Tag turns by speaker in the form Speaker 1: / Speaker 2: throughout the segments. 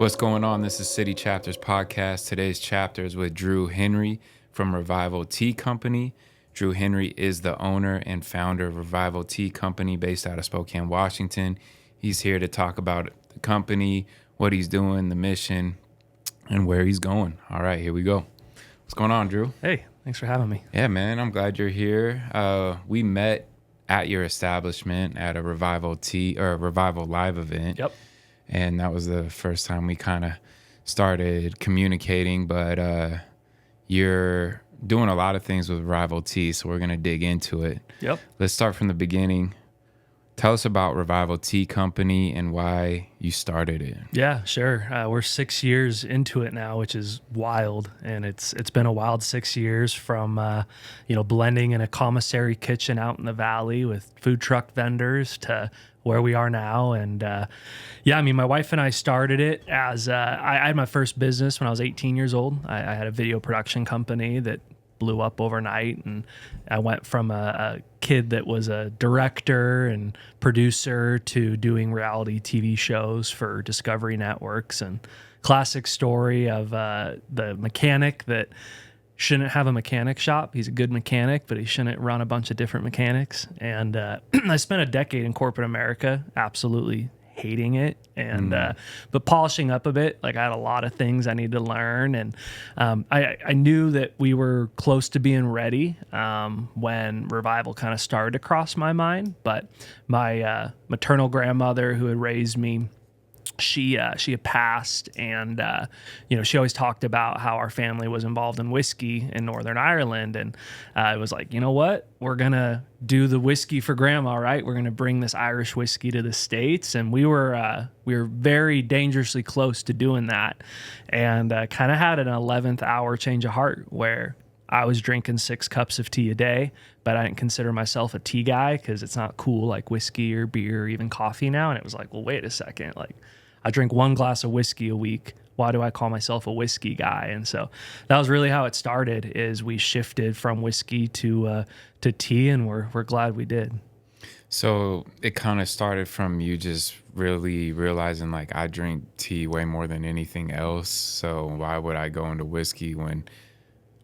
Speaker 1: What's going on? This is City Chapters Podcast. Today's chapter is with Drew Henry from Revival Tea Company. Drew Henry is the owner and founder of Revival Tea Company based out of Spokane, Washington. He's here to talk about the company, what he's doing, the mission, and where he's going. All right, here we go. What's going on, Drew?
Speaker 2: Hey, thanks for having me.
Speaker 1: Yeah, man, I'm glad you're here. We met at your establishment at a Revival Tea or a Revival Live event.
Speaker 2: Yep.
Speaker 1: And that was the first time we kind of started communicating, but you're doing a lot of things with Revival Tea, so we're going to dig into it.
Speaker 2: Yep.
Speaker 1: Let's start from the beginning. Tell us about Revival Tea Company and why you started it.
Speaker 2: Yeah, sure. We're 6 years into it now, which is wild, and it's been a wild 6 years from blending in a commissary kitchen out in the valley with food truck vendors to where we are now. And my wife and I started it as I had my first business when I was 18 years old. I had a video production company that blew up overnight, and I went from a kid that was a director and producer to doing reality TV shows for Discovery Networks. And classic story of the mechanic that shouldn't have a mechanic shop. He's a good mechanic, but he shouldn't run a bunch of different mechanics. And I spent a decade in corporate America, absolutely hating it, and but polishing up a bit. Like, I had a lot of things I needed to learn, and I knew that we were close to being ready when Revival kind of started to cross my mind. But my maternal grandmother, who had raised me, she had passed, and she always talked about how our family was involved in whiskey in Northern Ireland, and it was like, you know what, we're gonna do the whiskey for Grandma, right? We're gonna bring this Irish whiskey to the States, and we were very dangerously close to doing that, and kind of had an 11th hour change of heart where I was drinking 6 cups of tea a day, but I didn't consider myself a tea guy because it's not cool like whiskey or beer or even coffee now. And it was like, well, wait a second, like, I drink 1 glass of whiskey a week. Why do I call myself a whiskey guy? And so that was really how it started. Is we shifted from whiskey to tea, and we're glad we did.
Speaker 1: So it kind of started from you just really realizing, like, I drink tea way more than anything else, so why would I go into whiskey when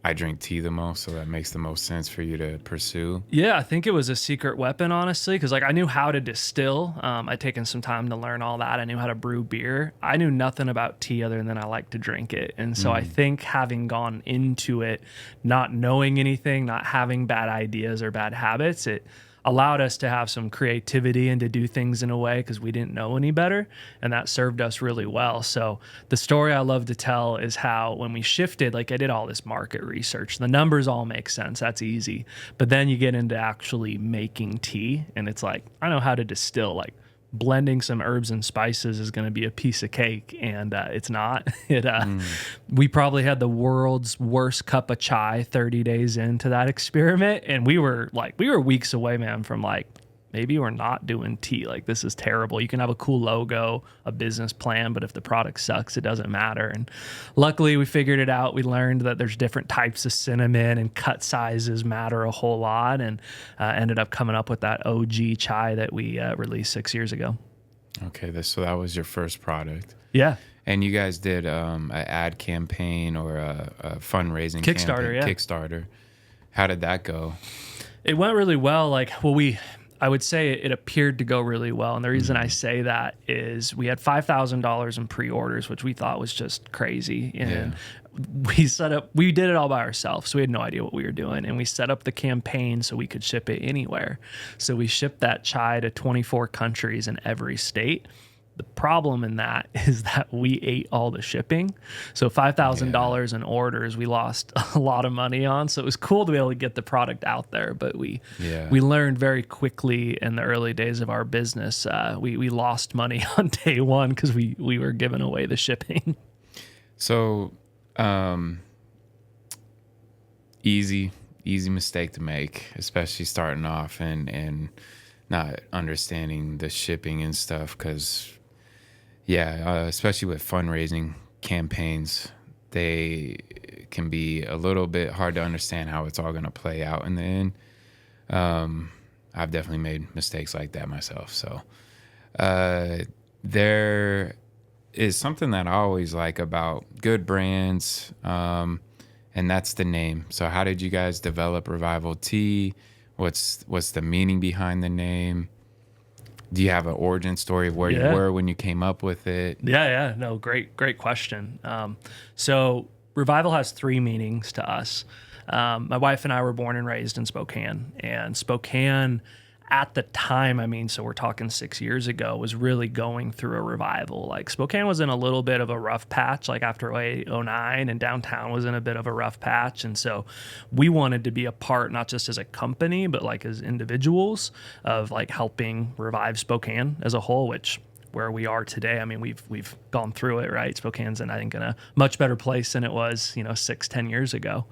Speaker 1: I drink tea the most? So that makes the most sense for you to pursue.
Speaker 2: Yeah, I think it was a secret weapon, honestly, because I knew how to distill. I'd taken some time to learn all that. I knew how to brew beer. I knew nothing about tea other than I like to drink it. And so I think having gone into it, not knowing anything, not having bad ideas or bad habits, it allowed us to have some creativity and to do things in a way because we didn't know any better, and that served us really well. So the story I love to tell is how when we shifted, like, I did all this market research. The numbers all make sense. That's easy. But then you get into actually making tea, and it's like, I know how to distill. Like, blending some herbs and spices is going to be a piece of cake, and it's not. We probably had the world's worst cup of chai 30 days into that experiment, and we were weeks away, man, from like, maybe we're not doing tea. Like, this is terrible. You can have a cool logo, a business plan, but if the product sucks, it doesn't matter. And luckily we figured it out. We learned that there's different types of cinnamon and cut sizes matter a whole lot, and ended up coming up with that OG chai that we released 6 years ago.
Speaker 1: Okay, so that was your first product.
Speaker 2: Yeah.
Speaker 1: And you guys did an ad campaign or a fundraising
Speaker 2: Kickstarter,
Speaker 1: campaign. Yeah. Kickstarter. How did that go?
Speaker 2: It went really well. I would say it appeared to go really well. And the reason I say that is we had $5,000 in pre-orders, which we thought was just crazy. And we did it all by ourselves. So we had no idea what we were doing. And we set up the campaign so we could ship it anywhere. So we shipped that chai to 24 countries in every state. The problem in that is that we ate all the shipping. So $5,000 in orders, we lost a lot of money on. So it was cool to be able to get the product out there. But we learned very quickly in the early days of our business, we lost money on day one because we were giving away the shipping.
Speaker 1: So easy mistake to make, especially starting off and not understanding the shipping and stuff, because especially with fundraising campaigns, they can be a little bit hard to understand how it's all going to play out in the end. I've definitely made mistakes like that myself. So there is something that I always like about good brands, and that's the name. So how did you guys develop Revival Tea? What's the meaning behind the name? Do you have an origin story of where you
Speaker 2: Yeah.
Speaker 1: were when you came up with it?
Speaker 2: Yeah. No, great question. So revival has three meanings to us. My wife and I were born and raised in Spokane, and Spokane at the time, I mean, so we're talking 6 years ago, was really going through a revival. Like Spokane was in a little bit of a rough patch, like after 08, 09, and downtown was in a bit of a rough patch. And so we wanted to be a part, not just as a company, but like as individuals of like helping revive Spokane as a whole, which where we are today. I mean, we've gone through it, right? Spokane's I think in a much better place than it was, 6, 10 years ago.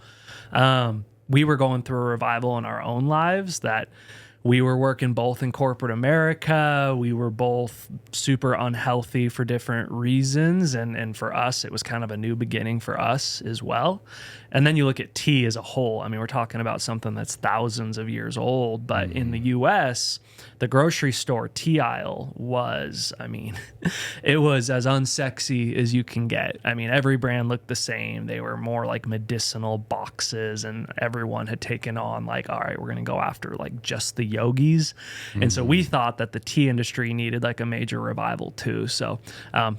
Speaker 2: We were going through a revival in our own lives that we were working both in corporate America. We were both super unhealthy for different reasons. And for us, it was kind of a new beginning for us as well. And then you look at tea as a whole. I mean, we're talking about something that's thousands of years old, but in the US, the grocery store tea aisle was, I mean, it was as unsexy as you can get. I mean, every brand looked the same. They were more like medicinal boxes, and everyone had taken on like, all right, we're going to go after like just the yogis. And so we thought that the tea industry needed like a major revival too. So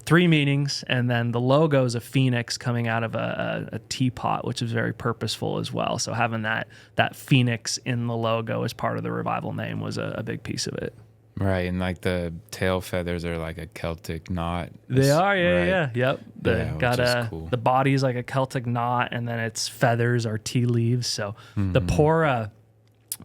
Speaker 2: three meanings, and then the logo is a phoenix coming out of a teapot, which is very purposeful as well. So having that phoenix in the logo as part of the revival name was a big piece of it.
Speaker 1: Right, and like the tail feathers are like a Celtic knot.
Speaker 2: They are,
Speaker 1: Right.
Speaker 2: yeah. Yep.
Speaker 1: Which is cool.
Speaker 2: The body's like a Celtic knot, and then its feathers are tea leaves. So the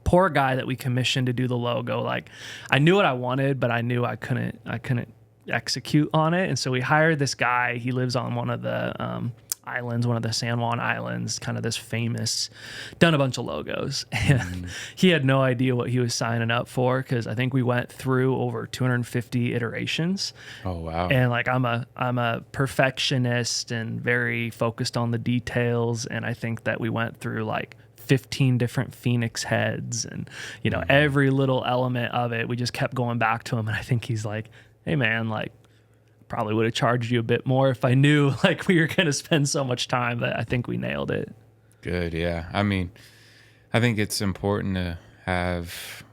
Speaker 2: poor guy that we commissioned to do the logo, like I knew what I wanted, but I knew I couldn't execute on it. And so we hired this guy. He lives on one of the islands, one of the San Juan Islands, kind of this famous, done a bunch of logos. And he had no idea what he was signing up for, because I think we went through over 250 iterations.
Speaker 1: Oh wow.
Speaker 2: And like I'm a perfectionist and very focused on the details, and I think that we went through like 15 different phoenix heads, and every little element of it we just kept going back to him. And I think he's like, hey man, like probably would have charged you a bit more if I knew like we were going to spend so much time, but I think we nailed it.
Speaker 1: Good, yeah. I mean, I think it's important to have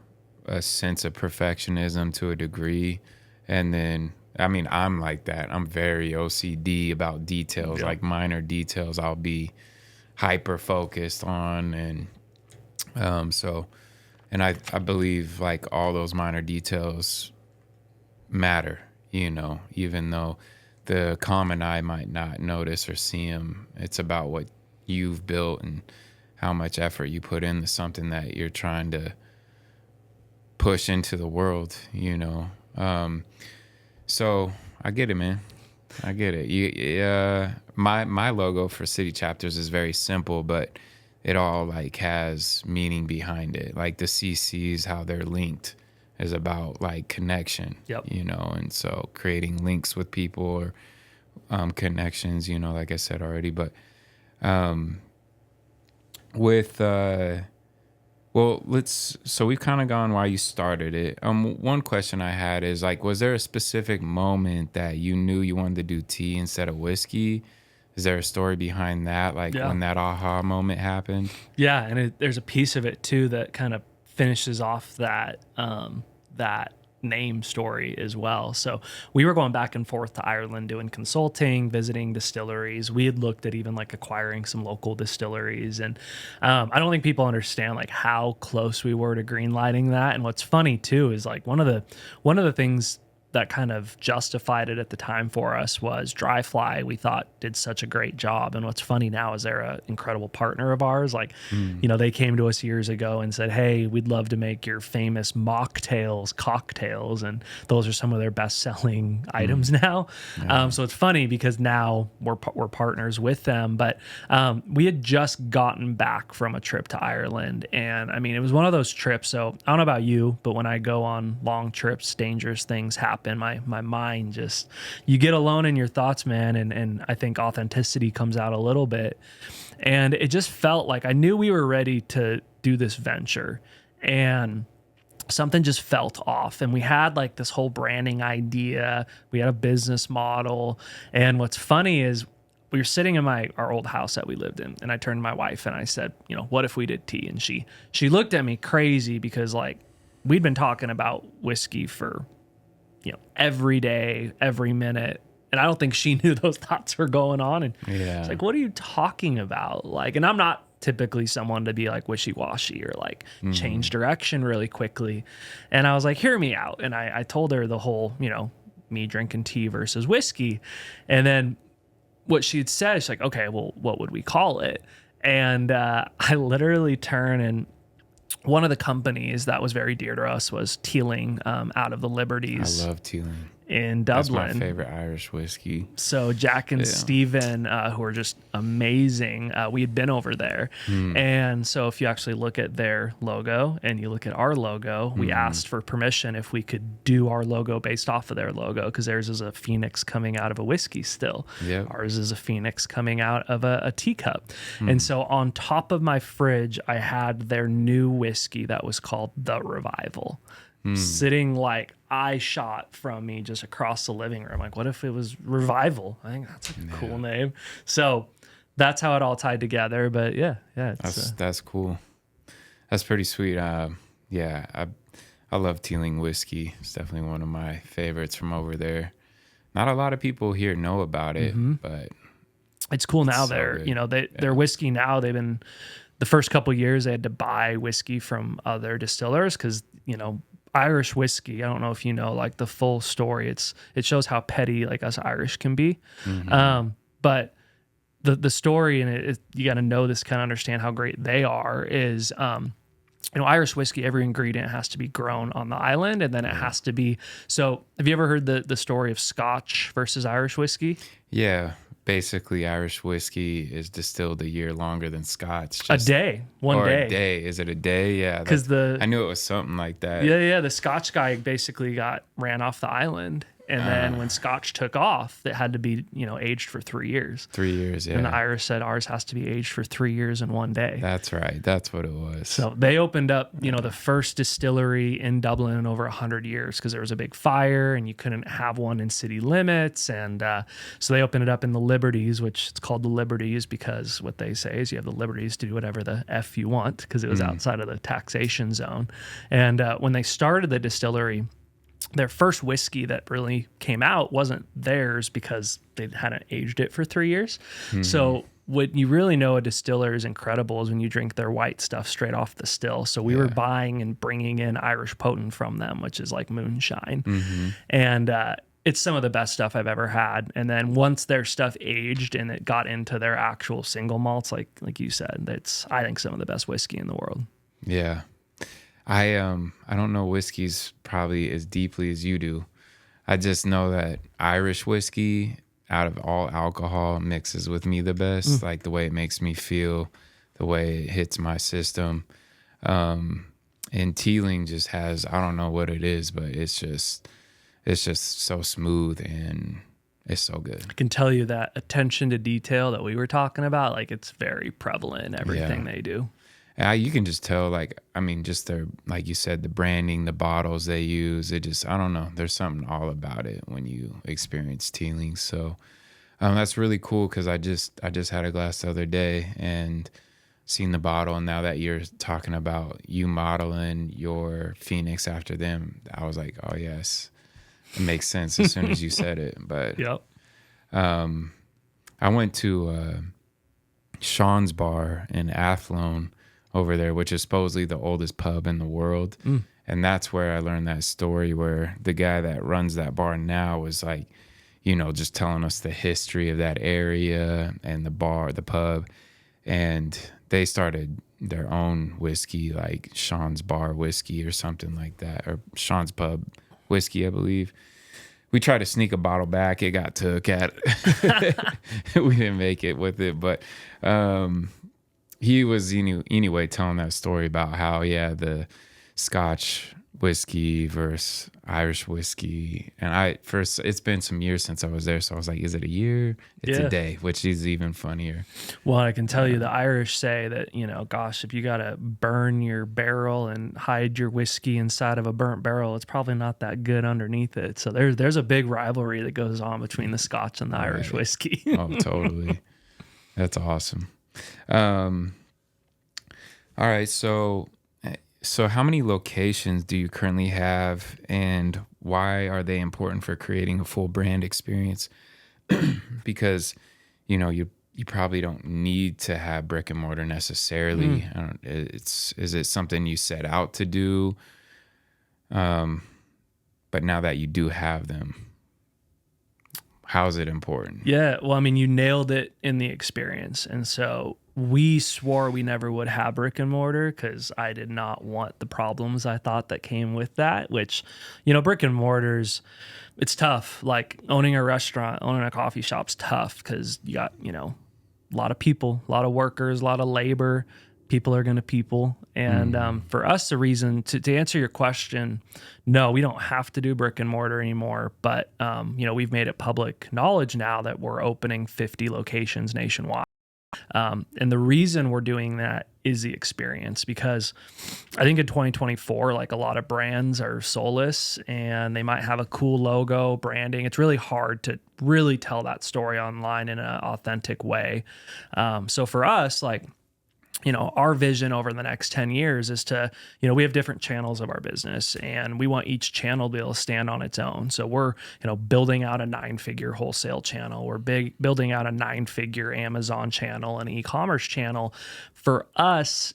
Speaker 1: a sense of perfectionism to a degree. And then, I mean, I'm like that. I'm very OCD about details, like minor details I'll be hyper focused on. And and I believe like all those minor details matter, even though the common eye might not notice or see them. It's about what you've built and how much effort you put into something that you're trying to push into the world, So I get it, man. I get it. My logo for city chapters is very simple, but it all like has meaning behind it. Like the CCs, how they're linked is about like connection, and so creating links with people or connections, like I said already. But with so we've kind of gone why you started it. One question I had is like, was there a specific moment that you knew you wanted to do tea instead of whiskey? Is there a story behind that, like when that aha moment happened?
Speaker 2: Yeah, and there's a piece of it too that kind of finishes off that name story as well. So we were going back and forth to Ireland doing consulting, visiting distilleries. We had looked at even like acquiring some local distilleries, and I don't think people understand like how close we were to greenlighting that. And what's funny too is like one of the things that kind of justified it at the time for us was Dry Fly. We thought did such a great job. And what's funny now is they're an incredible partner of ours. Like, they came to us years ago and said, hey, we'd love to make your famous mocktails cocktails. And those are some of their best selling items now. Yeah. So it's funny because now we're partners with them. But we had just gotten back from a trip to Ireland. And I mean, it was one of those trips. So I don't know about you, but when I go on long trips, dangerous things happen. My mind just, you get alone in your thoughts, man. And I think authenticity comes out a little bit. And it just felt like I knew we were ready to do this venture. And something just felt off. And we had like this whole branding idea. We had a business model. And what's funny is we were sitting in our old house that we lived in, and I turned to my wife and I said, you know, what if we did tea? And she looked at me crazy because like we'd been talking about whiskey for, you know, every day, every minute. And I don't think she knew those thoughts were going on. And she's like, what are you talking about? Like, and I'm not typically someone to be like wishy-washy or like change direction really quickly. And I was like, hear me out. And I told her the whole, you know, me drinking tea versus whiskey. And then what she had said, she's like, okay, well, what would we call it? And I literally turn, and one of the companies that was very dear to us was Teeling out of the Liberties.
Speaker 1: I love Teeling.
Speaker 2: In Dublin.
Speaker 1: That's my favorite Irish whiskey.
Speaker 2: So Jack and Steven, who are just amazing, we had been over there. And so if you actually look at their logo and you look at our logo, we asked for permission if we could do our logo based off of their logo, because theirs is a phoenix coming out of a whiskey still.
Speaker 1: Yep.
Speaker 2: Ours is a phoenix coming out of a teacup. And so on top of my fridge, I had their new whiskey that was called The Revival. Sitting like eye shot from me just across the living room. Like, what if it was Revival? I think that's a cool name. So that's how it all tied together. But yeah,
Speaker 1: that's cool. That's pretty sweet. I love Teeling whiskey. It's definitely one of my favorites from over there. Not a lot of people here know about it, but
Speaker 2: it's cool now.
Speaker 1: So
Speaker 2: They're
Speaker 1: good.
Speaker 2: you know their whiskey now. They've been the first couple of years they had to buy whiskey from other distillers because you know. Irish whiskey, I don't know if you know like the full story. It shows how petty like us Irish can be. But the story, and you got to know this, kind of understand how great they are, is you know, Irish whiskey, every ingredient has to be grown on the island, and then it has to be. So have you ever heard the story of Scotch versus Irish whiskey?
Speaker 1: Yeah. Basically, Irish whiskey is distilled a year longer than Scotch.
Speaker 2: A day.
Speaker 1: A day. Is it a day? Yeah.
Speaker 2: Because
Speaker 1: I knew it was something like that.
Speaker 2: Yeah. The Scotch guy basically ran off the island. And then when Scotch took off, it had to be, you know, aged for 3 years.
Speaker 1: 3 years, yeah.
Speaker 2: And the Irish said ours has to be aged for 3 years and 1 day.
Speaker 1: That's right. That's what it was.
Speaker 2: So they opened up, you know, the first distillery in Dublin in over 100 years because there was a big fire and you couldn't have one in city limits. And so they opened it up in the Liberties, which it's called the Liberties because what they say is you have the liberties to do whatever the F you want because it was outside of the taxation zone. And when they started the distillery, their first whiskey that really came out wasn't theirs because they hadn't aged it for 3 years. So what you really know a distiller is incredible is when you drink their white stuff straight off the still. So we were buying and bringing in Irish Potent from them, which is like moonshine. And it's some of the best stuff I've ever had. And then once their stuff aged and it got into their actual single malts, like you said, that's, I think, some of the best whiskey in the world.
Speaker 1: Yeah. I don't know whiskeys probably as deeply as you do. I just know that Irish whiskey, out of all alcohol, mixes with me the best. Like the way it makes me feel, the way it hits my system. And Teeling just has, I don't know what it is, but it's just so smooth and it's so good.
Speaker 2: I can tell you that attention to detail that we were talking about, like it's very prevalent in everything they do.
Speaker 1: You can just tell, like, I mean, just their, like you said, the branding, the bottles they use. It just, I don't know. There's something all about it when you experience Teeling. So that's really cool because I just had a glass the other day and seen the bottle. And now that you're talking about you modeling your Phoenix after them, I was like, oh, yes, it makes sense as soon as you said it. But I went to Sean's Bar in Athlone over there, which is supposedly the oldest pub in the world. And that's where I learned that story where the guy that runs that bar now was like, you know, just telling us the history of that area and the bar, the pub. And they started their own whiskey, like Sean's Bar whiskey or something like that, or Sean's Pub whiskey, I believe. We tried to sneak a bottle back. It got took at. We didn't make it with it, but he was anyway telling that story about how the Scotch whiskey versus Irish whiskey. And it's been some years since I was there. So I was like, is it a year? It's a
Speaker 2: Yeah.
Speaker 1: day, which is even funnier.
Speaker 2: Well, I can tell you the Irish say that, gosh, if you got to burn your barrel and hide your whiskey inside of a burnt barrel, it's probably not that good underneath it. So there's a big rivalry that goes on between the Scotch and the Irish
Speaker 1: Right.
Speaker 2: whiskey.
Speaker 1: Oh, totally. That's awesome. Um, all right. So how many locations do you currently have, and why are they important for creating a full brand experience? Because, you probably don't need to have brick and mortar necessarily.
Speaker 2: Mm.
Speaker 1: I don't, is it something you set out to do? But now that you do have them, how is it important?
Speaker 2: Yeah, well, I mean, you nailed it in the experience. And so we swore we never would have brick and mortar because I did not want the problems I thought that came with that, which, brick and mortars, it's tough. Like owning a restaurant, owning a coffee shop's tough because you got, a lot of people, a lot of workers, a lot of labor. People are going to people. And for us, the reason to answer your question, no, we don't have to do brick and mortar anymore. But, we've made it public knowledge now that we're opening 50 locations nationwide. And the reason we're doing that is the experience, because I think in 2024, like a lot of brands are soulless and they might have a cool logo branding. It's really hard to really tell that story online in an authentic way. So for us, like, our vision over the next 10 years is to, we have different channels of our business and we want each channel to be able to stand on its own. So we're, building out a 9-figure wholesale channel. We're building out a 9-figure Amazon channel and e-commerce channel. For us,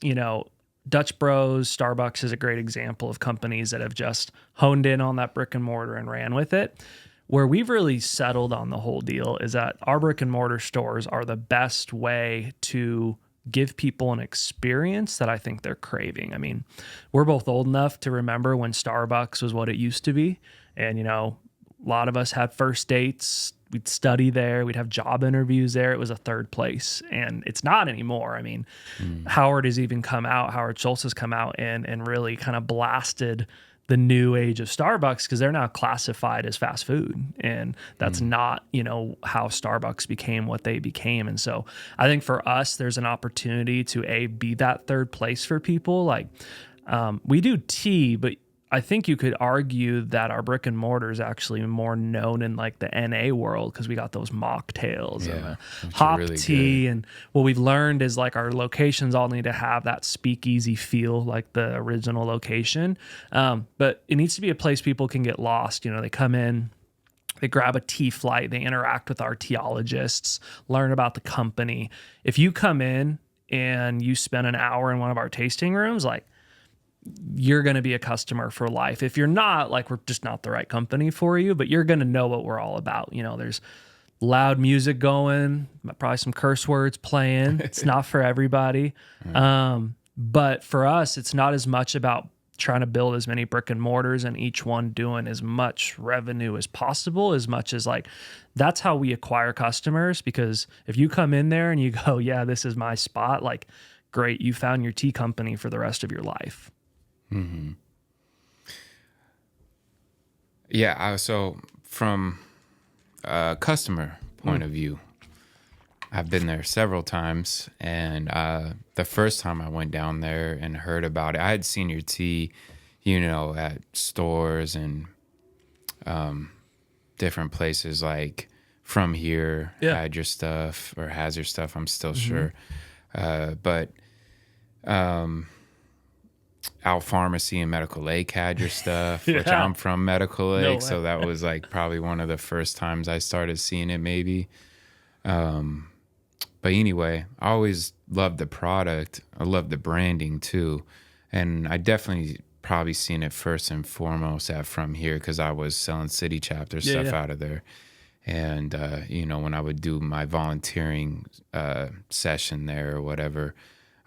Speaker 2: Dutch Bros, Starbucks is a great example of companies that have just honed in on that brick and mortar and ran with it. Where we've really settled on the whole deal is that our brick and mortar stores are the best way to give people an experience that I think they're craving. I mean, we're both old enough to remember when Starbucks was what it used to be. And, a lot of us had first dates. We'd study there. We'd have job interviews there. It was a third place. And it's not anymore. I mean, Howard Schultz has come out and really kind of blasted the new age of Starbucks because they're now classified as fast food. And that's not, how Starbucks became what they became. And so I think for us, there's an opportunity to be that third place for people. Like we do tea, but I think you could argue that our brick and mortar is actually more known in like the NA world because we got those mocktails and the hop
Speaker 1: really
Speaker 2: tea. And what we've learned is like our locations all need to have that speakeasy feel like the original location. But it needs to be a place people can get lost. They come in, they grab a tea flight, they interact with our teologists, learn about the company. If you come in and you spend an hour in one of our tasting rooms, like, you're going to be a customer for life. If you're not, like, we're just not the right company for you, but you're going to know what we're all about. There's loud music going, probably some curse words playing. It's not for everybody. But for us, it's not as much about trying to build as many brick and mortars and each one doing as much revenue as possible, as much as like, that's how we acquire customers. Because if you come in there and you go, yeah, this is my spot, like, great, you found your tea company for the rest of your life.
Speaker 1: Mm-hmm. Yeah. So from a customer point of view, I've been there several times. And the first time I went down there and heard about it, I had seen your tea, at stores and different places like From Here had your stuff or has your stuff. I'm still sure. But Out Pharmacy and Medical Lake had your stuff, which I'm from Medical Lake. So that was like probably one of the first times I started seeing it maybe. But anyway, I always loved the product. I loved the branding too. And I definitely probably seen it first and foremost at From Here because I was selling city chapter stuff out of there. And, when I would do my volunteering session there or whatever,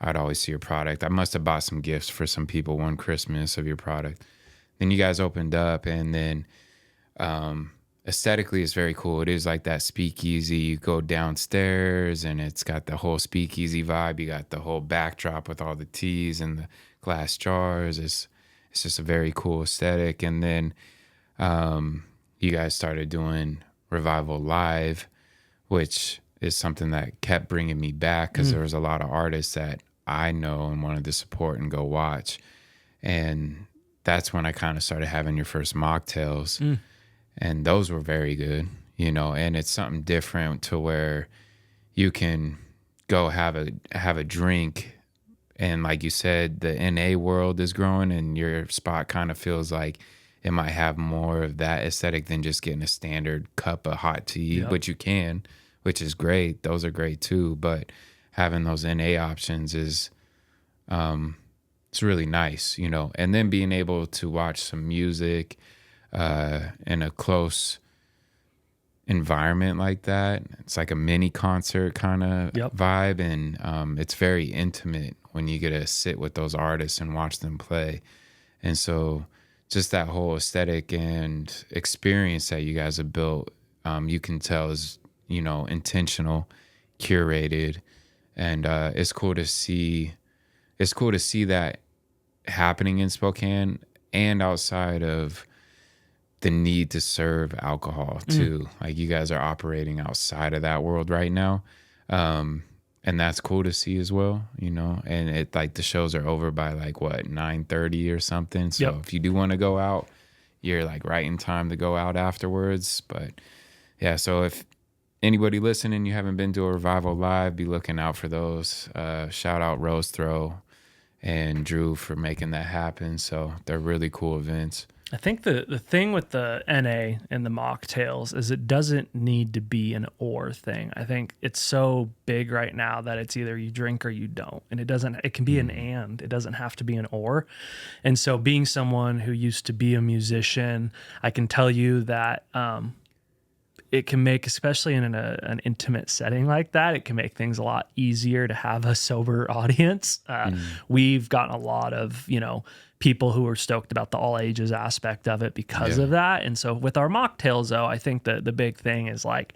Speaker 1: I'd always see your product. I must have bought some gifts for some people one Christmas of your product. Then you guys opened up, and then aesthetically it's very cool. It is like that speakeasy. You go downstairs, and it's got the whole speakeasy vibe. You got the whole backdrop with all the teas and the glass jars. It's it's just a very cool aesthetic. And then you guys started doing Revival Live, which is something that kept bringing me back because there was a lot of artists that I know and wanted to support and go watch. And that's when I kind of started having your first mocktails. And those were very good, you know, and it's something different to where you can go have a drink. And like you said, the NA world is growing and your spot kind of feels like it might have more of that aesthetic than just getting a standard cup of hot tea, which you can, which is great. Those are great too. But having those NA options is, it's really nice, you know, and then being able to watch some music in a close environment like that. It's like a mini concert kind of vibe. And it's very intimate when you get to sit with those artists and watch them play. And so just that whole aesthetic and experience that you guys have built, you can tell is, you know, intentional, curated. And it's cool to see that happening in Spokane and outside of the need to serve alcohol too. Like you guys are operating outside of that world right now. And that's cool to see as well, you know, and it like the shows are over by like what, 9:30 or something. So if you do want to go out, you're like right in time to go out afterwards. But yeah, so if anybody listening, you haven't been to a Revival Live, be looking out for those. Shout out Rose Throw and Drew for making that happen. So they're really cool events.
Speaker 2: I think the thing with the NA and the mocktails is it doesn't need to be an or thing. I think it's so big right now that it's either you drink or you don't. And it can be an and. It doesn't have to be an or. And so being someone who used to be a musician, I can tell you that it can make, especially in an intimate setting like that, it can make things a lot easier to have a sober audience. We've gotten a lot of, you know, people who are stoked about the all ages aspect of it because of that. And so with our mocktails though, I think the big thing is like,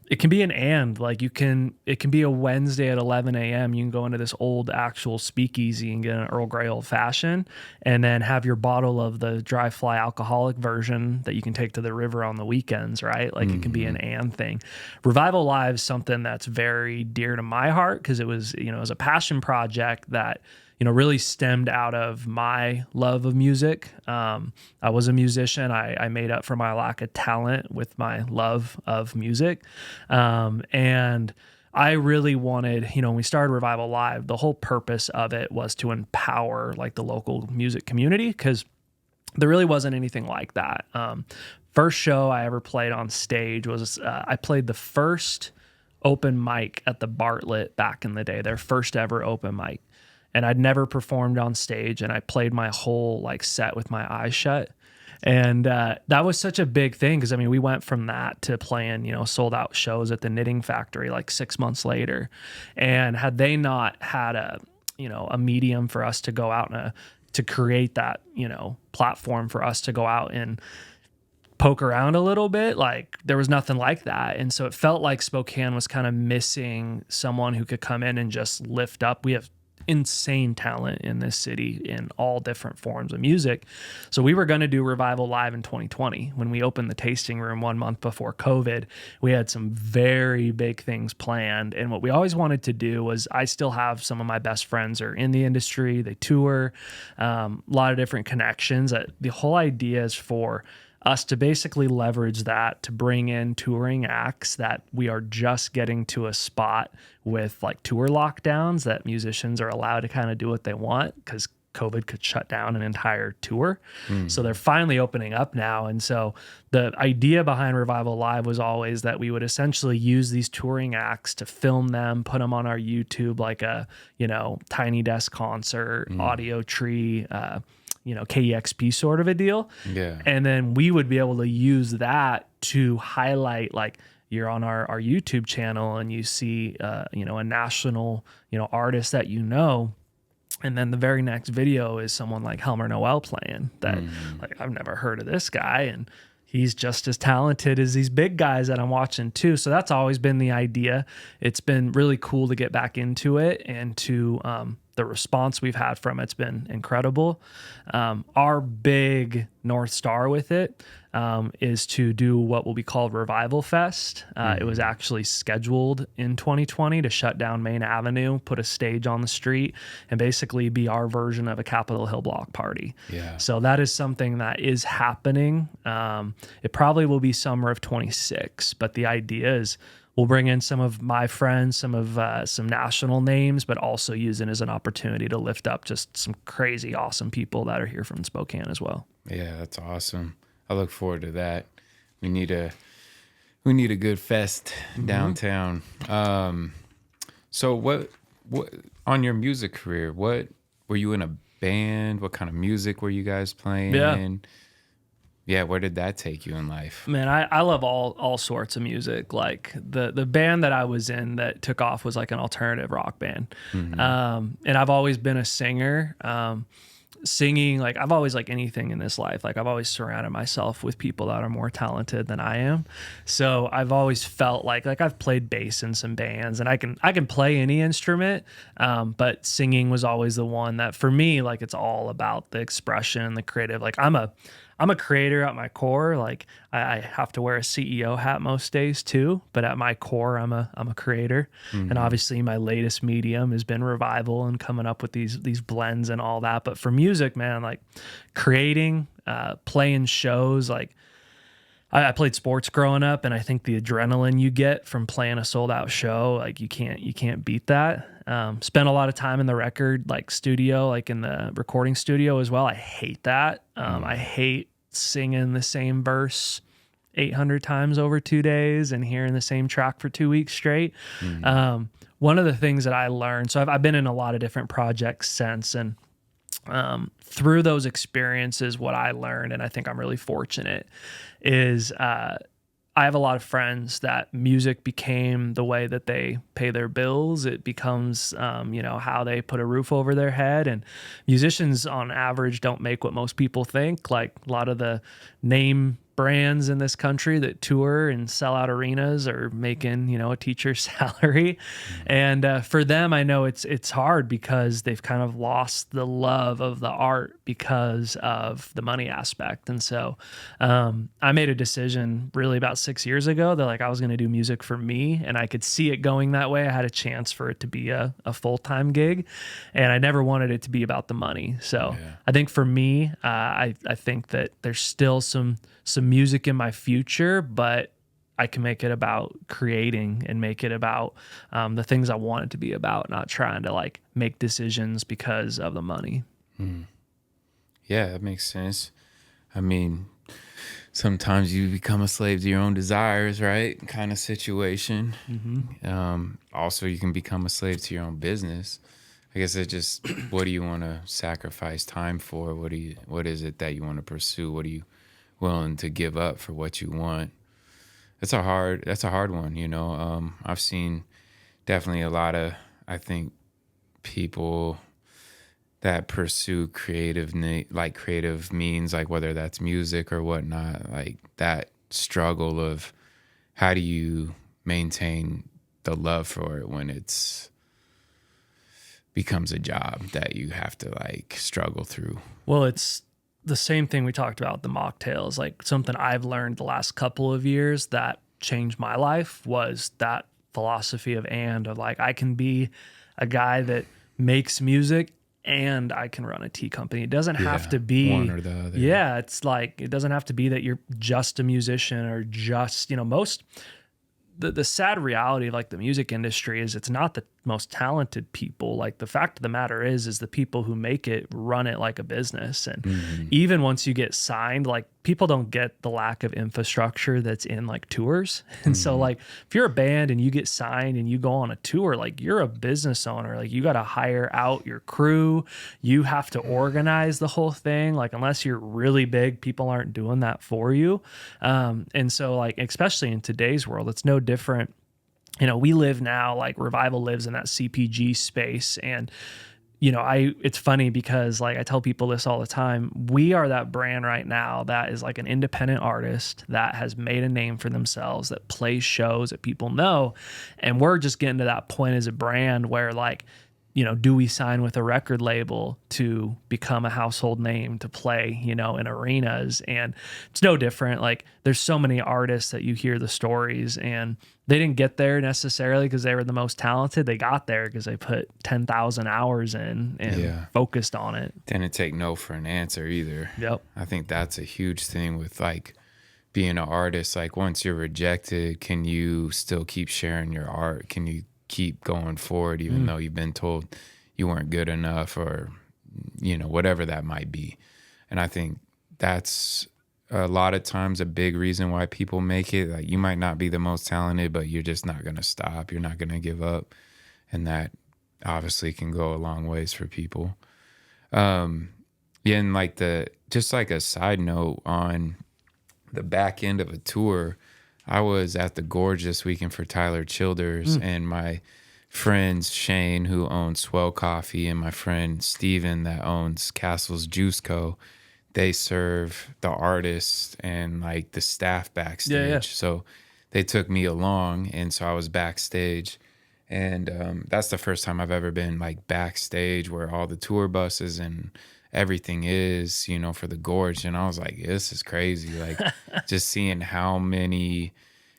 Speaker 2: it can be an and, like it can be a Wednesday at 11 a.m. You can go into this old actual speakeasy and get an Earl Grey old fashioned and then have your bottle of the dry fly alcoholic version that you can take to the river on the weekends, right? Like it can be an and thing. Revival Live is something that's very dear to my heart because it was, you know, it was a passion project that, you know, really stemmed out of my love of music. I was a musician. I made up for my lack of talent with my love of music. And I really wanted, you know, when we started Revival Live, the whole purpose of it was to empower like the local music community because there really wasn't anything like that. First show I ever played on stage was I played the first open mic at the Bartlett back in the day, their first ever open mic. And I'd never performed on stage, and I played my whole like set with my eyes shut. And that was such a big thing because I mean, we went from that to playing, you know, sold out shows at the Knitting Factory like 6 months later. And had they not had a medium for us to go out and to create that, you know, platform for us to go out and poke around a little bit, like there was nothing like that. And so it felt like Spokane was kind of missing someone who could come in and just lift up. We have insane talent in this city in all different forms of music. So we were going to do Revival Live in 2020. When we opened the tasting room 1 month before COVID, we had some very big things planned. And what we always wanted to do was, I still have some of my best friends are in the industry. They tour, a lot of different connections. The whole idea is for us to basically leverage that to bring in touring acts that we are just getting to a spot with like tour lockdowns that musicians are allowed to kind of do what they want because COVID could shut down an entire tour. So they're finally opening up now. And so the idea behind Revival Live was always that we would essentially use these touring acts to film them, put them on our YouTube, like a, you know, Tiny Desk concert, Audio Tree, KEXP sort of a deal. Yeah. And then we would be able to use that to highlight, like, you're on our YouTube channel and you see, a national, artist that, and then the very next video is someone like Helmer Noel playing that, like, I've never heard of this guy. And he's just as talented as these big guys that I'm watching too. So that's always been the idea. It's been really cool to get back into it and to, the response we've had from it's been incredible. Our big North Star with it is to do what will be called Revival Fest. It was actually scheduled in 2020 to shut down Main Avenue, put a stage on the street, and basically be our version of a Capitol Hill block party.
Speaker 1: Yeah.
Speaker 2: So that is something that is happening. It probably will be summer of 26, but the idea is we'll bring in some of my friends, some national names, but also use it as an opportunity to lift up just some crazy, awesome people that are here from Spokane as well.
Speaker 1: Yeah, that's awesome. I look forward to that. We need a good fest downtown. So what on your music career, what were you in a band? What kind of music were you guys playing? Yeah, where did that take you in life?
Speaker 2: Man, I love all sorts of music. Like the band that I was in that took off was like an alternative rock band. And I've always been a singer. Singing, like I've always like anything in this life, like I've always surrounded myself with people that are more talented than I am. So I've always felt like I've played bass in some bands, and I can play any instrument, but singing was always the one that for me, like it's all about the expression, the creative. Like I'm a creator at my core. Like I have to wear a CEO hat most days too, but at my core, I'm a creator. And obviously my latest medium has been Revival and coming up with these blends and all that. But for music, man, like creating, playing shows, like I played sports growing up, and I think the adrenaline you get from playing a sold out show, like you can't beat that. Spent a lot of time in the record studio, like in the recording studio as well. I hate that. I hate singing the same verse 800 times over 2 days and hearing the same track for 2 weeks straight. One of the things that I learned, so I've been in a lot of different projects since, and through those experiences, what I learned, and I think I'm really fortunate, is I have a lot of friends that music became the way that they pay their bills. It becomes, how they put a roof over their head. And musicians on average don't make what most people think. Like a lot of the name brands in this country that tour and sell out arenas are making, a teacher's salary. And for them, I know it's hard because they've kind of lost the love of the art because of the money aspect. And so I made a decision really about 6 years ago that I was going to do music for me, and I could see it going that way. I had a chance for it to be a full-time gig, and I never wanted it to be about the money. So I think for me, I think that there's still some music in my future, but I can make it about creating and make it about the things I want it to be about, not trying to make decisions because of the money.
Speaker 1: Yeah, that makes sense. I mean, sometimes you become a slave to your own desires, right? Kind of situation. Also, you can become a slave to your own business. I guess it's just, what do you want to sacrifice time for? What is it that you want to pursue? What are you willing to give up for what you want? That's a hard one. I've seen definitely a lot of, I think, people that pursue creative means, like whether that's music or whatnot, like that struggle of how do you maintain the love for it when it's becomes a job that you have to struggle through.
Speaker 2: Well, it's the same thing we talked about, the mocktails. Like something I've learned the last couple of years that changed my life was that philosophy of I can be a guy that makes music and I can run a tea company. It doesn't have to be
Speaker 1: one or the other.
Speaker 2: Yeah, it's it doesn't have to be that you're just a musician or just, the sad reality of the music industry is it's not the most talented people. The fact of the matter is the people who make it run it like a business. And even once you get signed, people don't get the lack of infrastructure that's in tours. And so if you're a band and you get signed and you go on a tour, you're a business owner. You got to hire out your crew. You have to organize the whole thing. Unless you're really big, people aren't doing that for you. And so especially in today's world, it's no different. We live now, Revival lives in that CPG space. And, it's funny because I tell people this all the time. We are that brand right now that is an independent artist that has made a name for themselves, that plays shows that people know. And we're just getting to that point as a brand where do we sign with a record label to become a household name to play, in arenas? And it's no different. Like there's so many artists that you hear the stories and they didn't get there necessarily because they were the most talented. They got there because they put 10,000 hours in and focused on it.
Speaker 1: Didn't take no for an answer either.
Speaker 2: Yep.
Speaker 1: I think that's a huge thing with like being an artist. Like once you're rejected, can you still keep sharing your art? Can you keep going forward even though you've been told you weren't good enough, or whatever that might be? And I think that's a lot of times a big reason why people make it. Like you might not be the most talented, but you're just not going to stop. You're not going to give up, and that obviously can go a long ways for people. And like just like a side note on the back end of a tour, I was at the Gorge this weekend for Tyler Childers, and my friends Shane, who owns Swell Coffee, and my friend Steven that owns Castle's Juice Co., they serve the artists and like the staff backstage.
Speaker 2: Yeah.
Speaker 1: So they took me along, and so I was backstage, and that's the first time I've ever been like backstage where all the tour buses and everything is, for the Gorge. And I was like, this is crazy. Like just seeing how many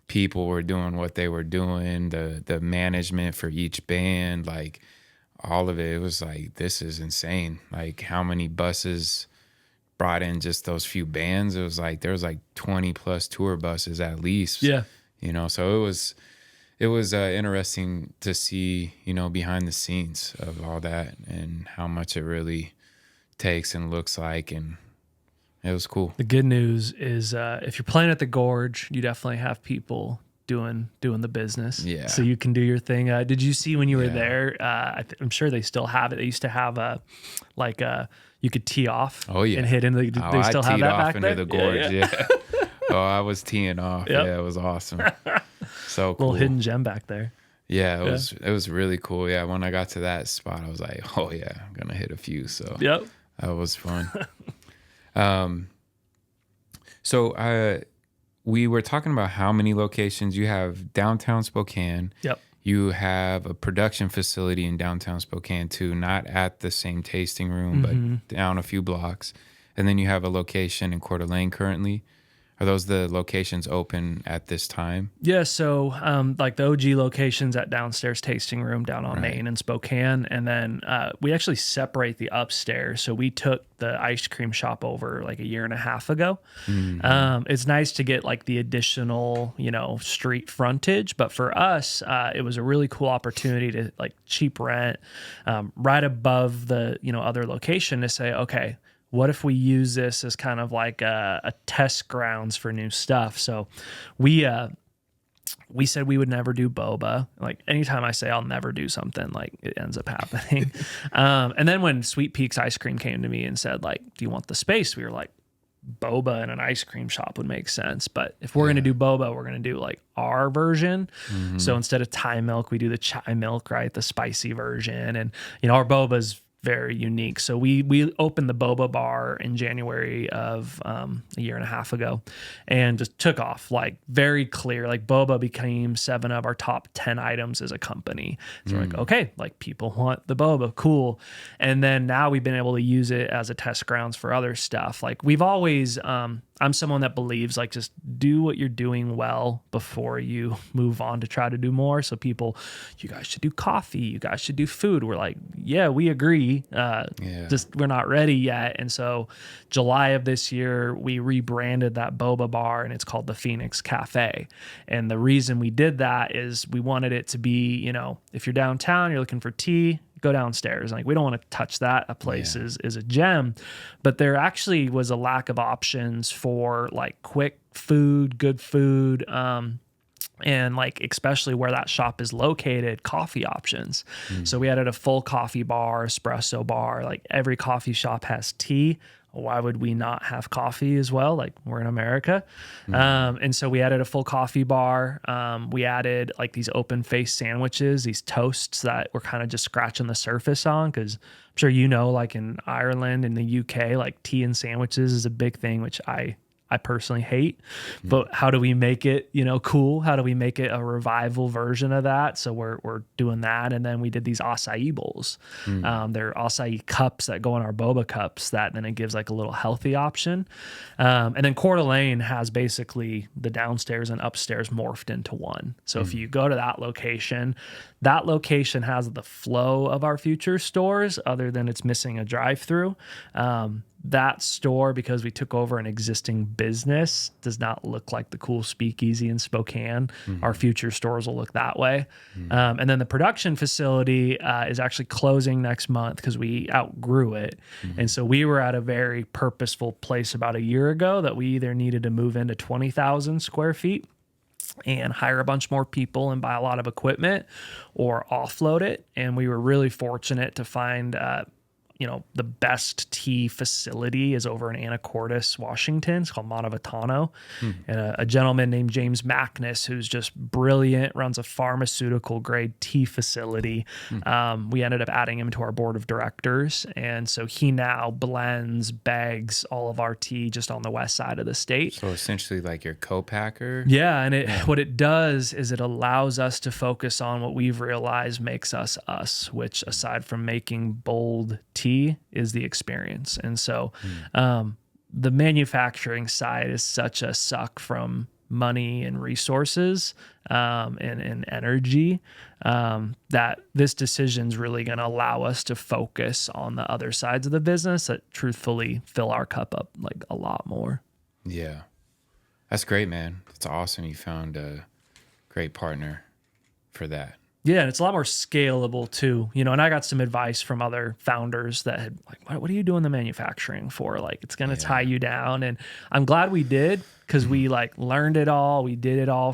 Speaker 1: people were doing what they were doing, the management for each band, like all of it was like, this is insane. Like how many buses brought in just those few bands. It was like, there was like 20 plus tour buses at least.
Speaker 2: Yeah.
Speaker 1: So it was interesting to see, behind the scenes of all that and how much it really takes and looks like, and it was cool.
Speaker 2: The good news is if you're playing at the Gorge, you definitely have people doing the business.
Speaker 1: Yeah.
Speaker 2: So you can do your thing. Did you see when you were there? I'm sure they still have it. They used to have you could tee off.
Speaker 1: Oh yeah.
Speaker 2: And hit into. They still have that back
Speaker 1: into
Speaker 2: there?
Speaker 1: the Gorge. Yeah. Oh, I was teeing off.
Speaker 2: Yep.
Speaker 1: Yeah, it was awesome. So cool.
Speaker 2: Little hidden gem back there.
Speaker 1: Yeah, it was really cool. Yeah, when I got to that spot, I was like, oh yeah, I'm gonna hit a few. So
Speaker 2: yep.
Speaker 1: That was fun. So we were talking about how many locations you have downtown Spokane.
Speaker 2: Yep.
Speaker 1: You have a production facility in downtown Spokane too, not at the same tasting room, but down a few blocks. And then you have a location in Coeur d'Alene currently. Are those the locations open at this time?
Speaker 2: Yeah, so like the OG locations at downstairs tasting room down on Main in Spokane, and then we actually separate the upstairs. So we took the ice cream shop over like a year and a half ago. It's nice to get like the additional, street frontage, but for us, it was a really cool opportunity to like cheap rent right above the other location to say, okay, what if we use this as kind of like a test grounds for new stuff? So we said we would never do boba. Like anytime I say I'll never do something, like it ends up happening. And then when Sweet Peaks Ice Cream came to me and said, like, do you want the space? We were like, boba in an ice cream shop would make sense. But if we're going to do boba, we're going to do like our version. So instead of Thai milk, we do the chai milk, right? The spicy version. And, our boba's very unique. So we opened the boba bar in January of a year and a half ago and just took off, like very clear. Like boba became 7 of our top 10 items as a company. So we're like, okay, like people want the boba, cool. And then now we've been able to use it as a test grounds for other stuff. Like we've always I'm someone that believes like just do what you're doing well before you move on to try to do more. So people, you guys should do coffee, you guys should do food. We're like, yeah, we agree. Just we're not ready yet. And so July of this year, we rebranded that boba bar and it's called the Phoenix Cafe. And the reason we did that is we wanted it to be, if you're downtown, you're looking for tea, go downstairs. Like we don't want to touch that. A place is a gem, but there actually was a lack of options for like quick food, good food, and like especially where that shop is located, coffee options. So we added a full coffee bar, espresso bar. Like every coffee shop has tea. Why would we not have coffee as well? Like we're in America. And so we added a full coffee bar. We added like these open face sandwiches, these toasts that we're kind of just scratching the surface on. Cause I'm sure, like in Ireland and the UK, like tea and sandwiches is a big thing, which I I personally hate. But how do we make it, cool? How do we make it a revival version of that? So we're doing that. And then we did these acai bowls. They're acai cups that go in our boba cups that then it gives like a little healthy option. And then Coeur d'Alene has basically the downstairs and upstairs morphed into one. So if you go to that location has the flow of our future stores other than it's missing a drive-through. That store, because we took over an existing business, does not look like the cool speakeasy in Spokane. Our future stores will look that way. And then the production facility is actually closing next month because we outgrew it. And so we were at a very purposeful place about a year ago that we either needed to move into 20,000 square feet and hire a bunch more people and buy a lot of equipment or offload it. And we were really fortunate to find the best tea facility is over in Anacortes, Washington. It's called Montevideo. And a gentleman named James Mackness, who's just brilliant, runs a pharmaceutical grade tea facility. We ended up adding him to our board of directors. And so he now blends, bags all of our tea just on the west side of the state.
Speaker 1: So essentially like your co-packer?
Speaker 2: Yeah. And what it does is it allows us to focus on what we've realized makes us us, which aside from making bold tea, is the experience. And so the manufacturing side is such a suck from money and resources and energy that this decision is really going to allow us to focus on the other sides of the business that truthfully fill our cup up like a lot more.
Speaker 1: Yeah. That's great, man. It's awesome. You found a great partner for that.
Speaker 2: Yeah, and it's a lot more scalable too, and I got some advice from other founders that had like, what are you doing the manufacturing for? Like, it's going to tie you down. And I'm glad we did because we learned it all. We did it all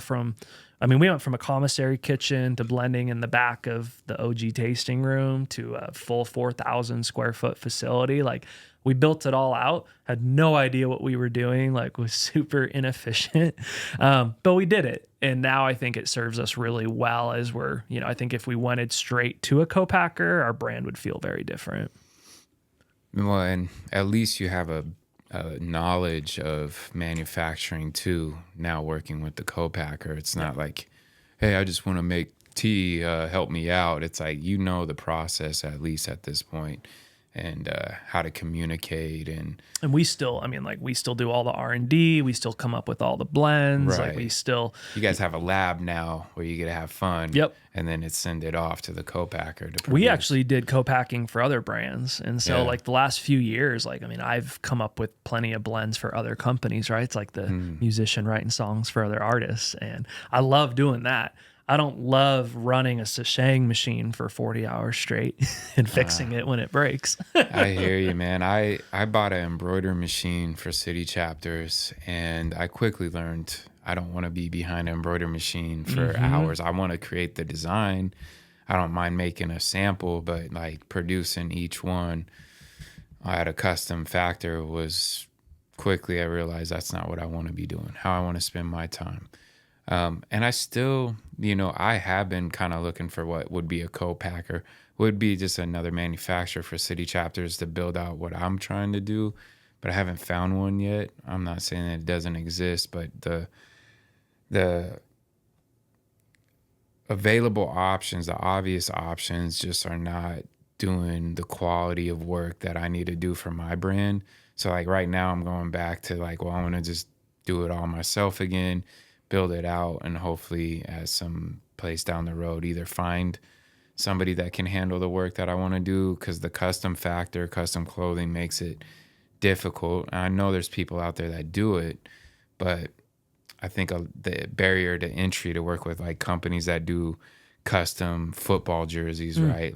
Speaker 2: we went from a commissary kitchen to blending in the back of the OG tasting room to a full 4,000 square foot facility. Like, we built it all out, had no idea what we were doing, was super inefficient. But we did it. And now I think it serves us really well as we're, I think if we went straight to a co-packer, our brand would feel very different.
Speaker 1: Well, and at least you have a knowledge of manufacturing too, now working with the co-packer. It's not like, hey, I just want to make tea, help me out. It's like, the process at least at this point. And how to communicate and
Speaker 2: we still we still do all the R&D, we still come up with all the blends,
Speaker 1: right.
Speaker 2: You
Speaker 1: guys have a lab now where you get to have fun.
Speaker 2: Yep.
Speaker 1: And then send it off to the co-packer to produce.
Speaker 2: We actually did co-packing for other brands, and so the last few years I've come up with plenty of blends for other companies, right? It's like the musician writing songs for other artists, and I love doing that. I don't love running a sashaying machine for 40 hours straight and fixing it when it breaks.
Speaker 1: I hear you, man. I bought an embroidery machine for city chapters, and I quickly learned I don't want to be behind an embroidery machine for hours. I want to create the design. I don't mind making a sample, but producing each one at a custom factor was quickly I realized that's not what I want to be doing, how I want to spend my time. And I still, I have been kind of looking for what would be a co-packer, would be just another manufacturer for city chapters to build out what I'm trying to do, but I haven't found one yet. I'm not saying that it doesn't exist, but the available options, the obvious options just are not doing the quality of work that I need to do for my brand. So right now I'm going back to I want to just do it all myself again, build it out, and hopefully at some place down the road either find somebody that can handle the work that I want to do, because the custom factor, custom clothing makes it difficult. And I know there's people out there that do it, but I think the barrier to entry to work with companies that do custom football jerseys, right?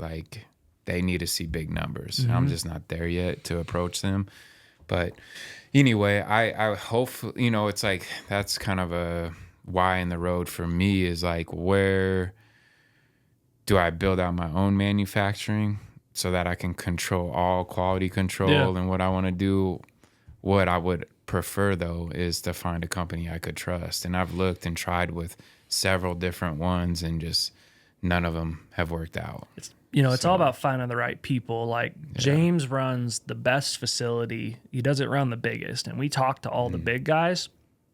Speaker 1: They need to see big numbers. I'm just not there yet to approach them. But anyway, I hope, it's that's kind of a why in the road for me is where do I build out my own manufacturing so that I can control all quality control and what I want to do. What I would prefer though is to find a company I could trust. And I've looked and tried with several different ones and just none of them have worked out.
Speaker 2: It's all
Speaker 1: So
Speaker 2: about finding the right people. Like James runs the best facility. He doesn't run the biggest. And we talked to all the big guys.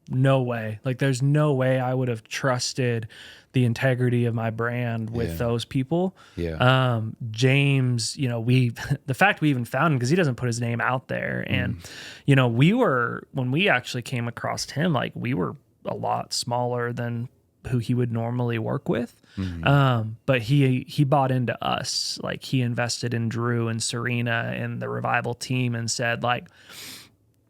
Speaker 2: No way. Like there's no way I would have trusted the integrity of my brand with those people.
Speaker 1: yeah,
Speaker 2: James, the fact we even found him because he doesn't put his name out there. And, when we actually came across him, like we were a lot smaller than who he would normally work with. But he bought into us. Like he invested in Drew and Serena and the Revival team and said like,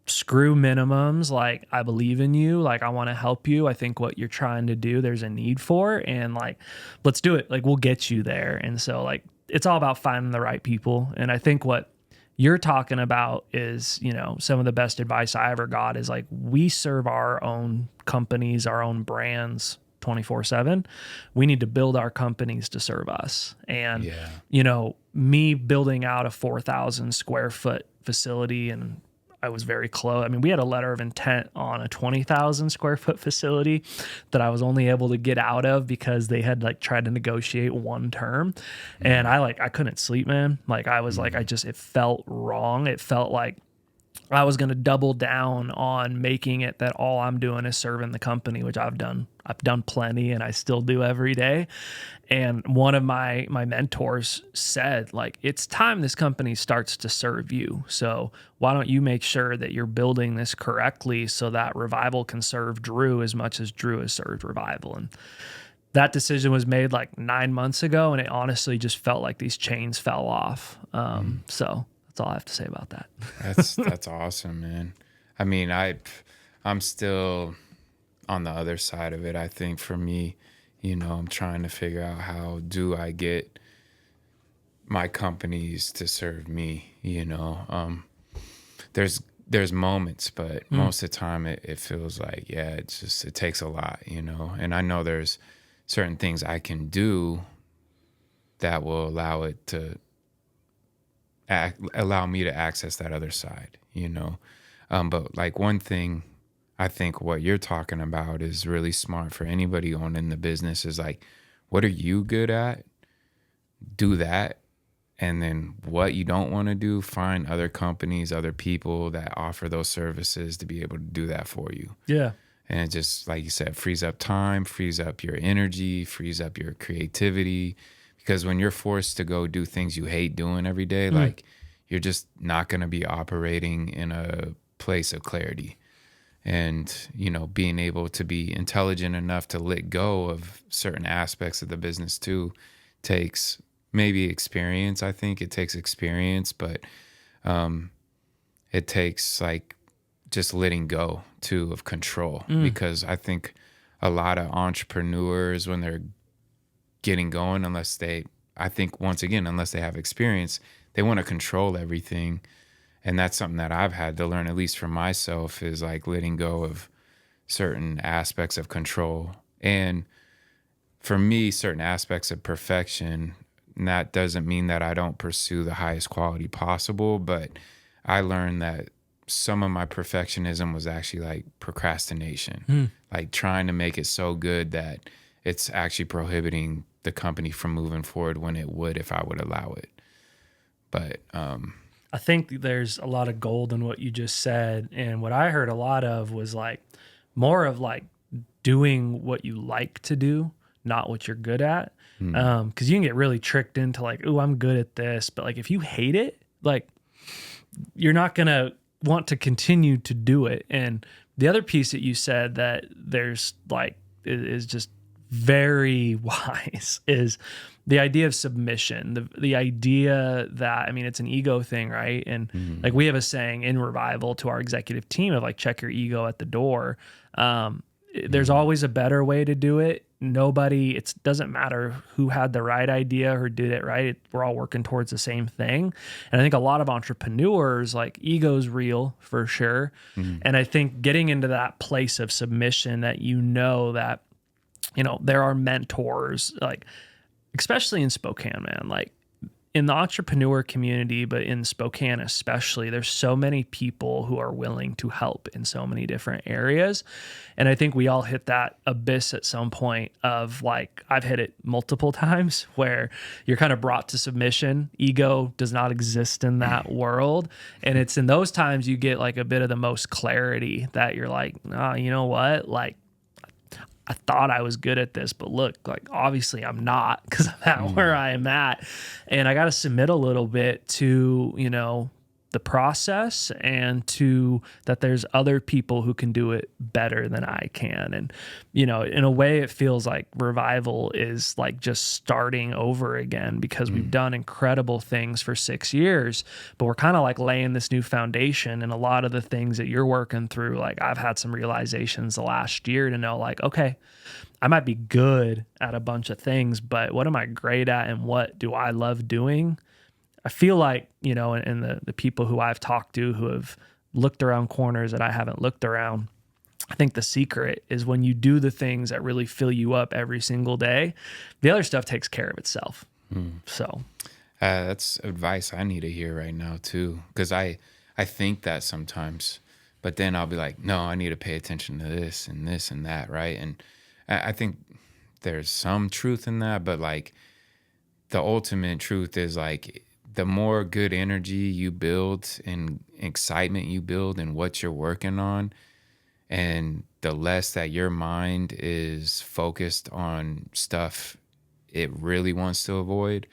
Speaker 2: screw minimums. Like I believe in you. Like I want to help you. I think what you're trying to do, there's a need for, and like, let's do it. Like we'll get you there. And so like, it's all about finding the right people. And I think what you're talking about is, some of the best advice I ever got is like, we serve our own companies, our own brands 24/7. We need to build our companies to serve us. And, me building out a 4,000 square foot facility, and I was very close. I mean, we had a letter of intent on a 20,000 square foot facility that I was only able to get out of because they had like tried to negotiate one term. And I couldn't sleep, man. Like I was like, it felt wrong. It felt like I was going to double down on making it that all I'm doing is serving the company, which I've done plenty and I still do every day. And one of my mentors said, like, it's time this company starts to serve you. So why don't you make sure that you're building this correctly so that Revival can serve Drew as much as Drew has served Revival? And that decision was made like 9 months ago. And it honestly just felt like these chains fell off. So that's all I have to say about that.
Speaker 1: that's awesome, man. I mean, I'm still on the other side of it. I think for me, I'm trying to figure out how do I get my companies to serve me. There's moments, but most of the time it feels like it takes a lot, and I know there's certain things I can do that will allow it to allow me to access that other side, but like one thing I think what you're talking about is really smart for anybody owning the business is like, what are you good at? Do that. And then what you don't want to do, find other companies, other people that offer those services to be able to do that for you.
Speaker 2: Yeah.
Speaker 1: And it just, like you said, frees up time, frees up your energy, frees up your creativity. Because when you're forced to go do things you hate doing every day, like you're just not going to be operating in a place of clarity. And, being able to be intelligent enough to let go of certain aspects of the business too takes maybe experience. I think it takes experience, but it takes like just letting go too of control. Because I think a lot of entrepreneurs, when they're getting going, unless they have experience, they want to control everything. And that's something that I've had to learn, at least for myself, is like letting go of certain aspects of control. And for me, certain aspects of perfection, and that doesn't mean that I don't pursue the highest quality possible, but I learned that some of my perfectionism was actually like procrastination, like trying to make it so good that it's actually prohibiting the company from moving forward when it would if I would allow it. But
Speaker 2: I think there's a lot of gold in what you just said. And what I heard a lot of was like more of like doing what you like to do, not what you're good at. Because you can get really tricked into like, oh, I'm good at this. But like if you hate it, like you're not going to want to continue to do it. And the other piece that you said that there's like is just very wise is the idea of submission, the idea that, I mean, it's an ego thing, right? And like we have a saying in Revival to our executive team of like, check your ego at the door. There's always a better way to do it. It doesn't matter who had the right idea or did it right. We're all working towards the same thing. And I think a lot of entrepreneurs, like ego's real for sure. And I think getting into that place of submission that, that, there are mentors, like, especially in Spokane, man, like in the entrepreneur community, but in Spokane especially, there's so many people who are willing to help in so many different areas. And I think we all hit that abyss at some point of like, I've hit it multiple times where you're kind of brought to submission. Ego does not exist in that world. And it's in those times you get like a bit of the most clarity that you're like, oh, you know what? Like, I thought I was good at this, but look, like obviously I'm not because I'm at where I am at. And I got to submit a little bit to, you know, the process and to that there's other people who can do it better than I can. And, you know, in a way it feels like revival is like just starting over again because we've done incredible things for 6 years, but we're kind of like laying this new foundation. And a lot of the things that you're working through, like I've had some realizations the last year to know like, okay, I might be good at a bunch of things, but what am I great at and what do I love doing? I feel like, you know, and the people who I've talked to who have looked around corners that I haven't looked around, I think the secret is when you do the things that really fill you up every single day, the other stuff takes care of itself. So
Speaker 1: That's advice I need to hear right now too, because I think that sometimes, but then I'll be like, no, I need to pay attention to this and this and that, right? And I think there's some truth in that, but like the ultimate truth is like the more good energy you build and excitement you build in what you're working on, and the less that your mind is focused on stuff it really wants to avoid,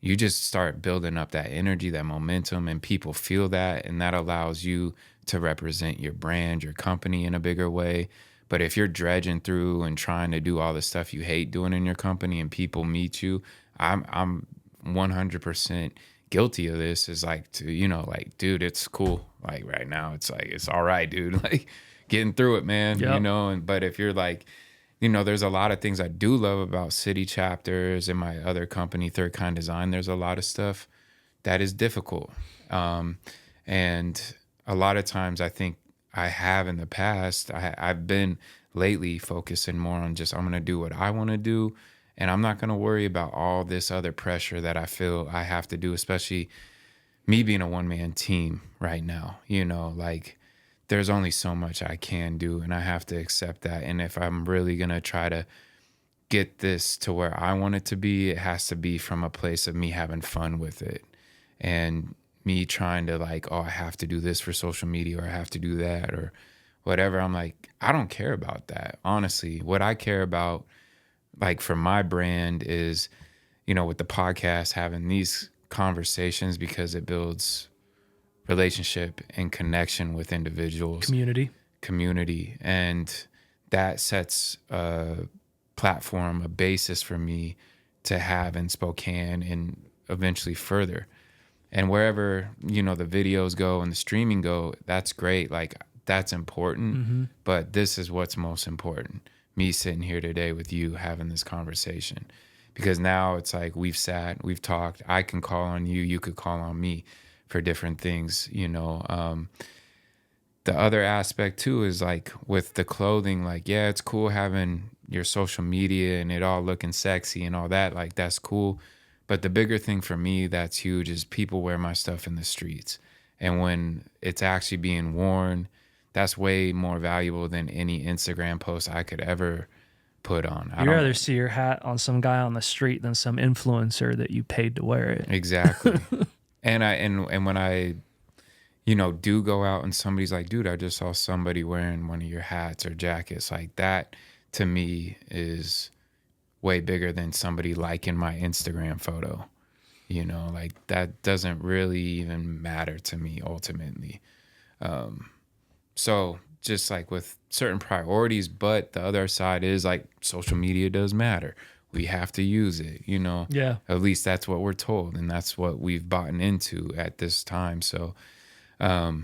Speaker 1: you just start building up that energy, that momentum, and people feel that, and that allows you to represent your brand, your company in a bigger way. But if you're dredging through and trying to do all the stuff you hate doing in your company and people meet you, I'm 100% guilty of this. Is like, to, you know, like, dude, it's cool. Like right now it's like, it's all right, dude. Like getting through it, man, you know? And, but if you're like, you know, there's a lot of things I do love about city chapters and my other company, Third Kind Design. There's a lot of stuff that is difficult. And a lot of times I think I have in the past, I've been lately focusing more on just, I'm going to do what I want to do. And I'm not going to worry about all this other pressure that I feel I have to do, especially me being a one-man team right now. You know, like there's only so much I can do and I have to accept that. And if I'm really going to try to get this to where I want it to be, it has to be from a place of me having fun with it and me trying to like, oh, I have to do this for social media or I have to do that or whatever. I'm like, I don't care about that. Honestly, what I care about, like for my brand is, you know, with the podcast, having these conversations because it builds relationship and connection with individuals, community. And that sets a platform, a basis for me to have in Spokane and eventually further. And wherever, you know, the videos go and the streaming go, that's great. Like that's important, but this is what's most important. Me sitting here today with you having this conversation, because now it's like we've sat, we've talked, I can call on you, you could call on me for different things, you know. The other aspect too is like with the clothing, like, yeah, it's cool having your social media and it all looking sexy and all that, like that's cool. But the bigger thing for me that's huge is people wear my stuff in the streets. And when it's actually being worn, that's way more valuable than any Instagram post I could ever put on.
Speaker 2: You'd rather see your hat on some guy on the street than some influencer that you paid to wear it.
Speaker 1: Exactly. And when I, you know, do go out and somebody's like, dude, I just saw somebody wearing one of your hats or jackets, like that to me is way bigger than somebody liking my Instagram photo. You know, like that doesn't really even matter to me ultimately. So just like with certain priorities, but the other side is like social media does matter. We have to use it, you know.
Speaker 2: Yeah.
Speaker 1: At least that's what we're told, and that's what we've bought into at this time. So
Speaker 2: I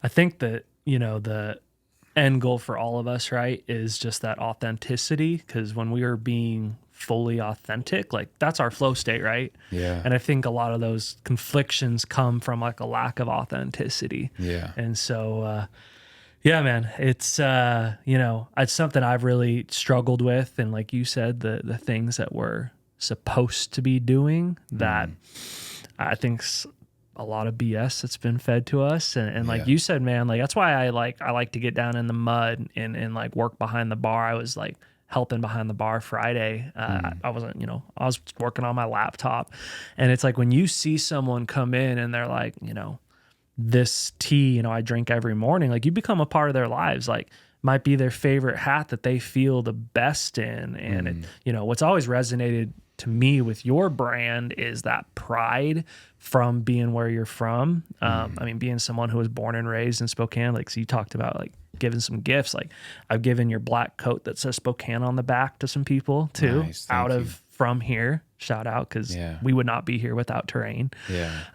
Speaker 2: think that, you know, the end goal for all of us, right, is just that authenticity, because when we are being fully authentic, like that's our flow state, right?
Speaker 1: Yeah.
Speaker 2: And I think a lot of those conflictions come from like a lack of authenticity.
Speaker 1: Yeah.
Speaker 2: And so yeah, man, it's you know, it's something I've really struggled with, and like you said, the things that were supposed to be doing that I think's a lot of BS that's been fed to us. And like you said, man, like that's why I like to get down in the mud and like work behind the bar. I was like helping behind the bar Friday. I wasn't, I was working on my laptop, and it's like when you see someone come in and they're like, this tea, I drink every morning, like you become a part of their lives. Like might be their favorite hat that they feel the best in. And it, what's always resonated to me with your brand is that pride from being where you're from. I mean, being someone who was born and raised in Spokane, like, so you talked about like giving some gifts. Like I've given your black coat that says Spokane on the back to some people too,
Speaker 1: Nice,
Speaker 2: from here. Shout out, because we would not be here without terrain.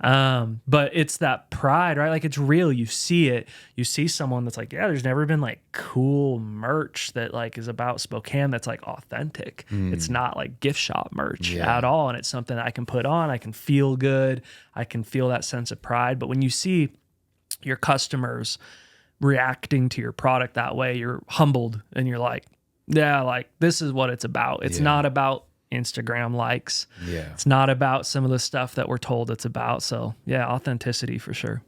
Speaker 2: But it's that pride, right? Like it's real. You see it. You see someone that's like, there's never been like cool merch that like is about Spokane that's like authentic. It's not like gift shop merch at all. And it's something that I can put on. I can feel good. I can feel that sense of pride. But when you see your customers reacting to your product that way, you're humbled and you're like, like this is what it's about. It's not about Instagram likes. It's not about some of the stuff that we're told it's about. So authenticity for sure.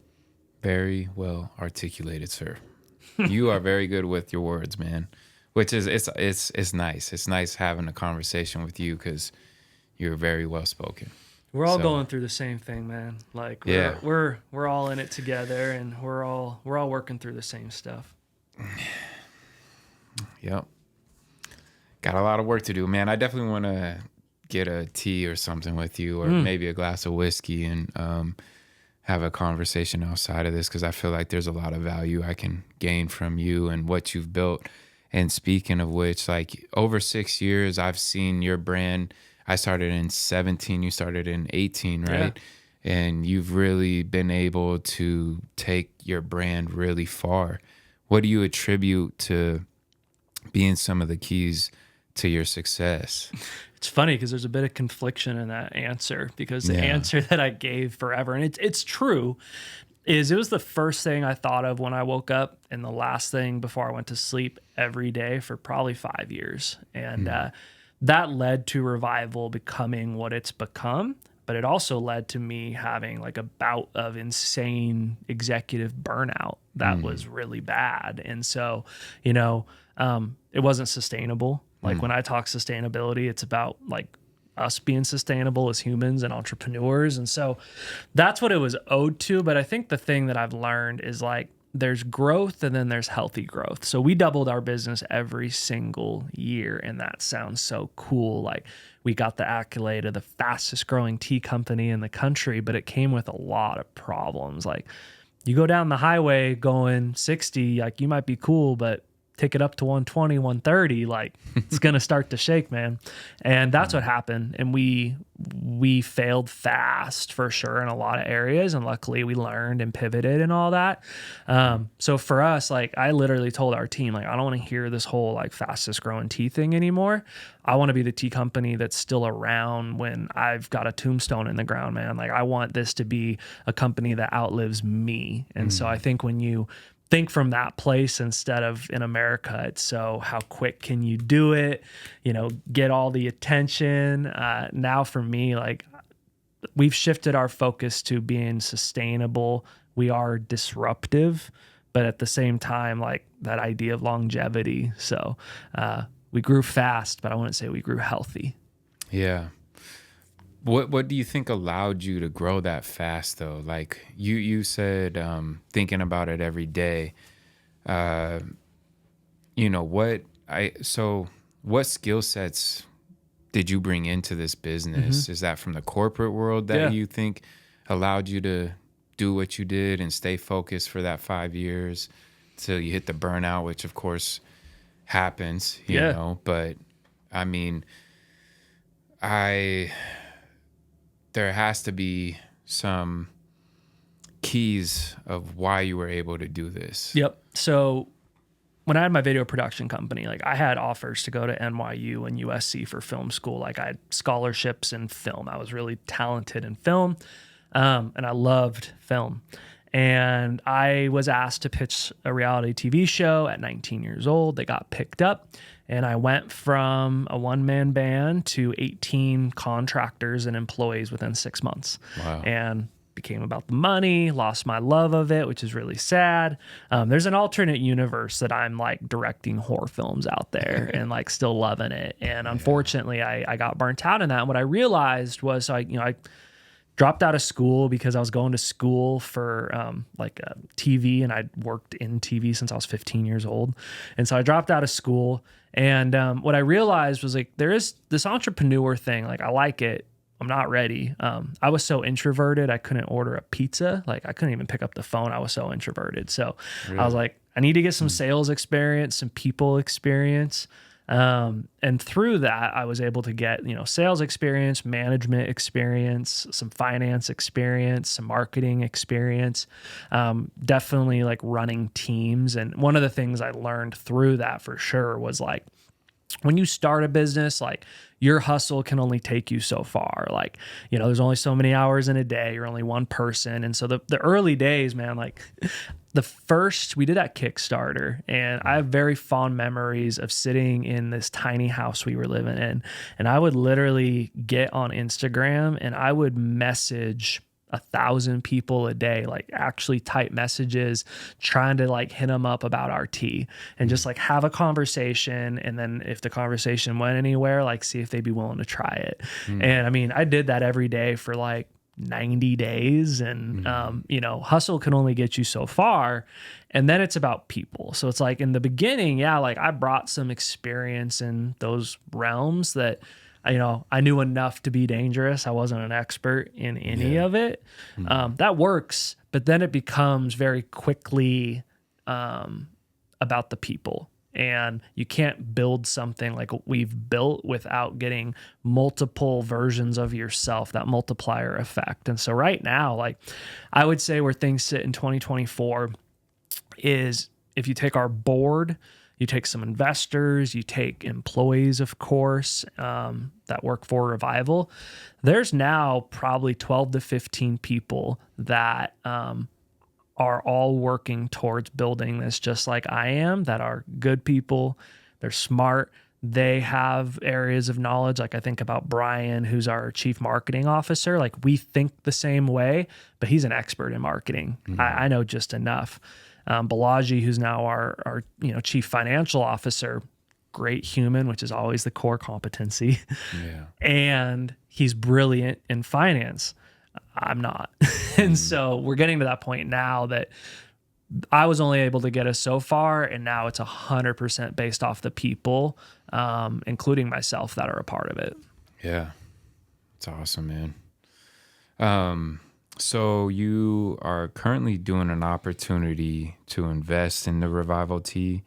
Speaker 1: Very well articulated, sir. You are very good with your words, man. Which is it's nice. It's nice having a conversation with you because you're very well spoken.
Speaker 2: We're all going through the same thing, man. Like we're all in it together, and we're all working through the same stuff.
Speaker 1: Yep. Got a lot of work to do, man. I definitely want to get a tea or something with you, or maybe a glass of whiskey, and have a conversation outside of this, because I feel like there's a lot of value I can gain from you and what you've built. And speaking of which, like over 6 years, I've seen your brand. I started in 17, you started in 18, right? And you've really been able to take your brand really far. What do you attribute to being some of the keys to your success?
Speaker 2: It's funny because there's a bit of confliction in that answer, because the answer that I gave forever, and it's true, is it was the first thing I thought of when I woke up and the last thing before I went to sleep every day for probably 5 years. And that led to Revival becoming what it's become. But it also led to me having like a bout of insane executive burnout that was really bad. And so, it wasn't sustainable. Like when I talk sustainability, it's about like us being sustainable as humans and entrepreneurs. And so that's what it was owed to. But I think the thing that I've learned is like there's growth and then there's healthy growth. So we doubled our business every single year, and that sounds so cool. Like we got the accolade of the fastest growing tea company in the country, but it came with a lot of problems. Like you go down the highway going 60, like you might be cool, but take it up to 120, 130, like it's going to start to shake, man. And that's what happened. And we failed fast for sure in a lot of areas. And luckily we learned and pivoted and all that. So for us, like I literally told our team, like, I don't want to hear this whole like fastest growing tea thing anymore. I want to be the tea company that's still around when I've got a tombstone in the ground, man. Like I want this to be a company that outlives me. And so I think when you think from that place instead of in America, it's so how quick can you do it, get all the attention. Now for me, like we've shifted our focus to being sustainable. We are disruptive, but at the same time, like that idea of longevity. So we grew fast, but I wouldn't say we grew healthy.
Speaker 1: Yeah. What do you think allowed you to grow that fast though? Like you said, thinking about it every day, what skill sets did you bring into this business? Is that from the corporate world that you think allowed you to do what you did and stay focused for that 5 years till you hit the burnout, which of course happens, you know, but I mean, there has to be some keys of why you were able to do this.
Speaker 2: Yep. So when I had my video production company, like I had offers to go to NYU and USC for film school. Like I had scholarships in film. I was really talented in film. And I loved film. And I was asked to pitch a reality TV show at 19 years old that got picked up. And I went from a one-man band to 18 contractors and employees within 6 months.
Speaker 1: Wow.
Speaker 2: And became about the money, lost my love of it, which is really sad. There's an alternate universe that I'm like directing horror films out there and like still loving it. And unfortunately, I got burnt out in that. And what I realized was, I dropped out of school because I was going to school for TV, and I'd worked in TV since I was 15 years old. And so I dropped out of school. And what I realized was like, there is this entrepreneur thing. Like, I like it. I'm not ready. I was so introverted, I couldn't order a pizza. Like, I couldn't even pick up the phone. I was so introverted. So really? I was like, I need to get some sales experience, some people experience. And through that, I was able to get, sales experience, management experience, some finance experience, some marketing experience, definitely like running teams. And one of the things I learned through that for sure was like, when you start a business, like your hustle can only take you so far. Like, there's only so many hours in a day. You're only one person. And so the early days, man, like we did that Kickstarter, and I have very fond memories of sitting in this tiny house we were living in. And I would literally get on Instagram and I would message 1,000 people a day, like actually type messages, trying to like hit them up about our tea and just like have a conversation. And then if the conversation went anywhere, like see if they'd be willing to try it. And I mean, I did that every day for like 90 days, and hustle can only get you so far. And then it's about people. So it's like in the beginning, like I brought some experience in those realms that I knew enough to be dangerous. I wasn't an expert in any of it. That works, but then it becomes very quickly about the people. And you can't build something like what we've built without getting multiple versions of yourself, that multiplier effect. And so right now, like I would say where things sit in 2024 is if you take our board, you take some investors, you take employees, of course, that work for Revival. There's now probably 12 to 15 people that are all working towards building this just like I am, that are good people. They're smart. They have areas of knowledge. Like I think about Brian, who's our chief marketing officer. Like we think the same way, but he's an expert in marketing. I know just enough. Balaji, who's now our chief financial officer, great human, which is always the core competency. And he's brilliant in finance. I'm not. And so we're getting to that point now that I was only able to get us so far, and now it's 100% based off the people, including myself, that are a part of it.
Speaker 1: Yeah. It's awesome, man. So you are currently doing an opportunity to invest in the Revival Tea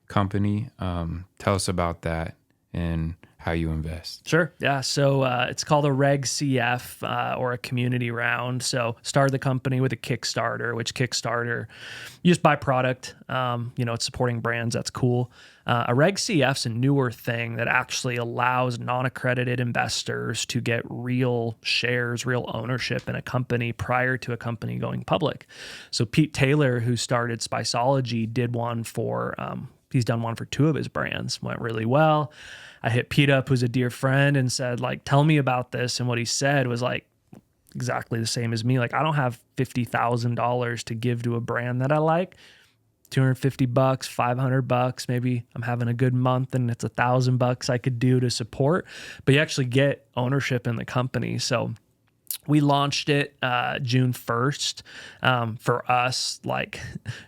Speaker 1: company. Tell us about that and how you invest.
Speaker 2: Sure. Yeah. So it's called a Reg CF or a community round. So started the company with a Kickstarter, which Kickstarter, you just buy product. It's supporting brands. That's cool. A Reg CF's a newer thing that actually allows non-accredited investors to get real shares, real ownership in a company prior to a company going public. So Pete Taylor, who started Spiceology, did one for, he's done one for 2 of his brands, went really well. I hit Pete up, who's a dear friend, and said, like, tell me about this. And what he said was like exactly the same as me. Like, I don't have $50,000 to give to a brand that I like. $250, $500, maybe I'm having a good month and it's $1,000 I could do to support, but you actually get ownership in the company. So we launched it June 1st. For us, like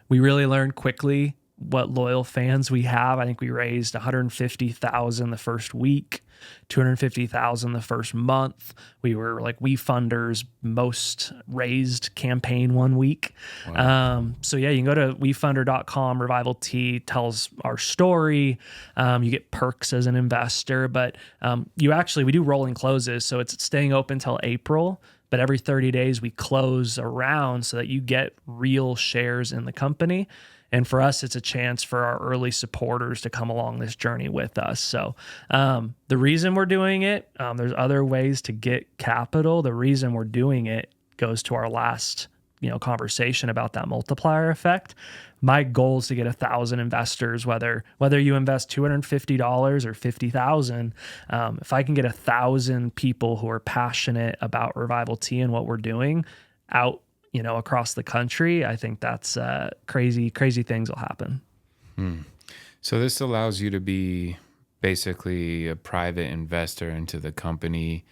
Speaker 2: we really learned quickly what loyal fans we have. I think we raised $150,000 the first week, $250,000 the first month. We were like WeFunder's most raised campaign one week. Wow. So yeah, you can go to WeFunder.com. Revival Tea tells our story. You get perks as an investor, but we do rolling closes. So it's staying open till April, but every 30 days we close a round so that you get real shares in the company. And for us, it's a chance for our early supporters to come along this journey with us. So the reason we're doing it, there's other ways to get capital. The reason we're doing it goes to our last conversation about that multiplier effect. My goal is to get 1,000 investors, whether you invest $250 or 50,000. If I can get 1,000 people who are passionate about Revival Tea and what we're doing out, across the country, I think that's crazy things will happen.
Speaker 1: So this allows you to be basically a private investor into the company,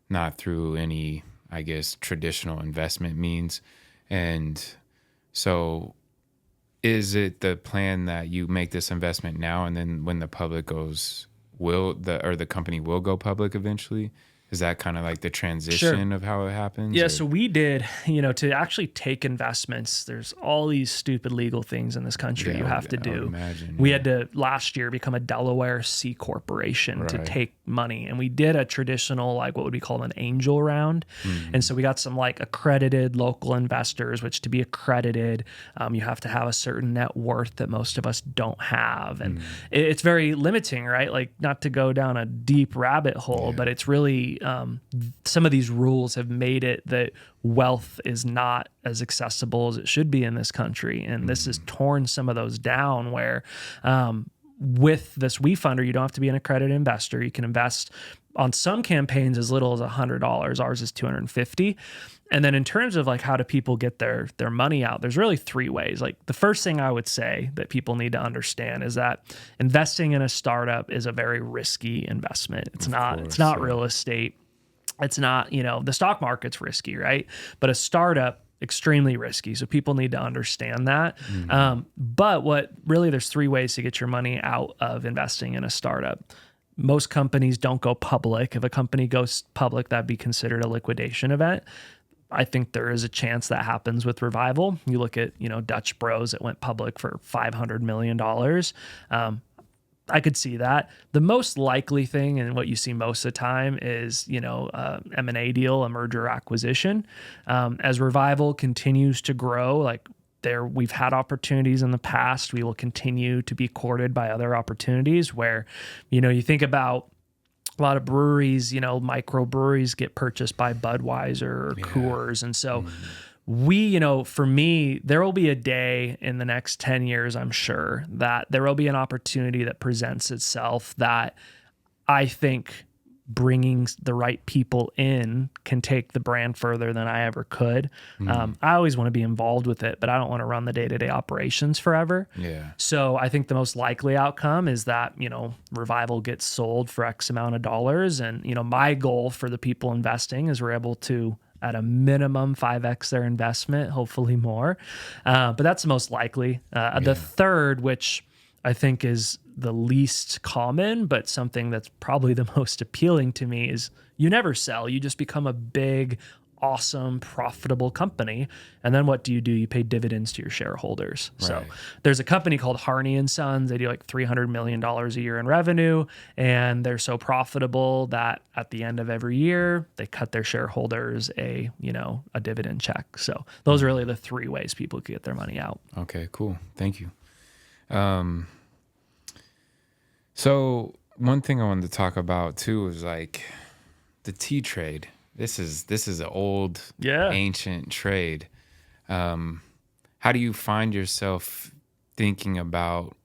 Speaker 1: not through any, I guess, traditional investment means. And so is it the plan that you make this investment now and then when the public goes, the company will go public eventually? Is that kind of like the transition of how it happens?
Speaker 2: Yeah, so we did, to actually take investments, there's all these stupid legal things in this country you have to do. We had to last year become a Delaware C corporation to take money. And we did a traditional, like what would be called an angel round. And so we got some like accredited local investors, which to be accredited, you have to have a certain net worth that most of us don't have. And it's very limiting, right? Like not to go down a deep rabbit hole, but it's really, some of these rules have made it that wealth is not as accessible as it should be in this country. And this has torn some of those down where with this WeFunder, you don't have to be an accredited investor. You can invest on some campaigns as little as $100. Ours is $250. And then in terms of like how do people get their money out, there's really three ways. Like the first thing I would say that people need to understand is that investing in a startup is a very risky investment. It's not real estate. It's not, the stock market's risky, right? But a startup, extremely risky. So people need to understand that. But there's three ways to get your money out of investing in a startup. Most companies don't go public. If a company goes public, that'd be considered a liquidation event. I think there is a chance that happens with Revival. You look at, Dutch Bros that went public for $500 million. I could see that. The most likely thing and what you see most of the time is, M&A deal, a merger acquisition. As Revival continues to grow, we've had opportunities in the past. We will continue to be courted by other opportunities where, you think about a lot of breweries, microbreweries get purchased by Budweiser or Coors. And so for me, there will be a day in the next 10 years, I'm sure, that there will be an opportunity that presents itself that I think bringing the right people in can take the brand further than I ever could. I always want to be involved with it, but I don't want to run the day-to-day operations forever. Yeah. So I think the most likely outcome is that, Revival gets sold for X amount of dollars. And, my goal for the people investing is we're able to, at a minimum, 5X their investment, hopefully more. But that's the most likely. The third, which I think is the least common, but something that's probably the most appealing to me, is you never sell. You just become a big, awesome, profitable company. And then what do? You pay dividends to your shareholders. Right. So there's a company called Harney and Sons. They do like $300 million a year in revenue. And they're so profitable that at the end of every year, they cut their shareholders a dividend check. So those are really the three ways people could get their money out.
Speaker 1: Okay, cool. Thank you. So one thing I wanted to talk about too is like the tea trade. This is an old, ancient trade. How do you find yourself thinking about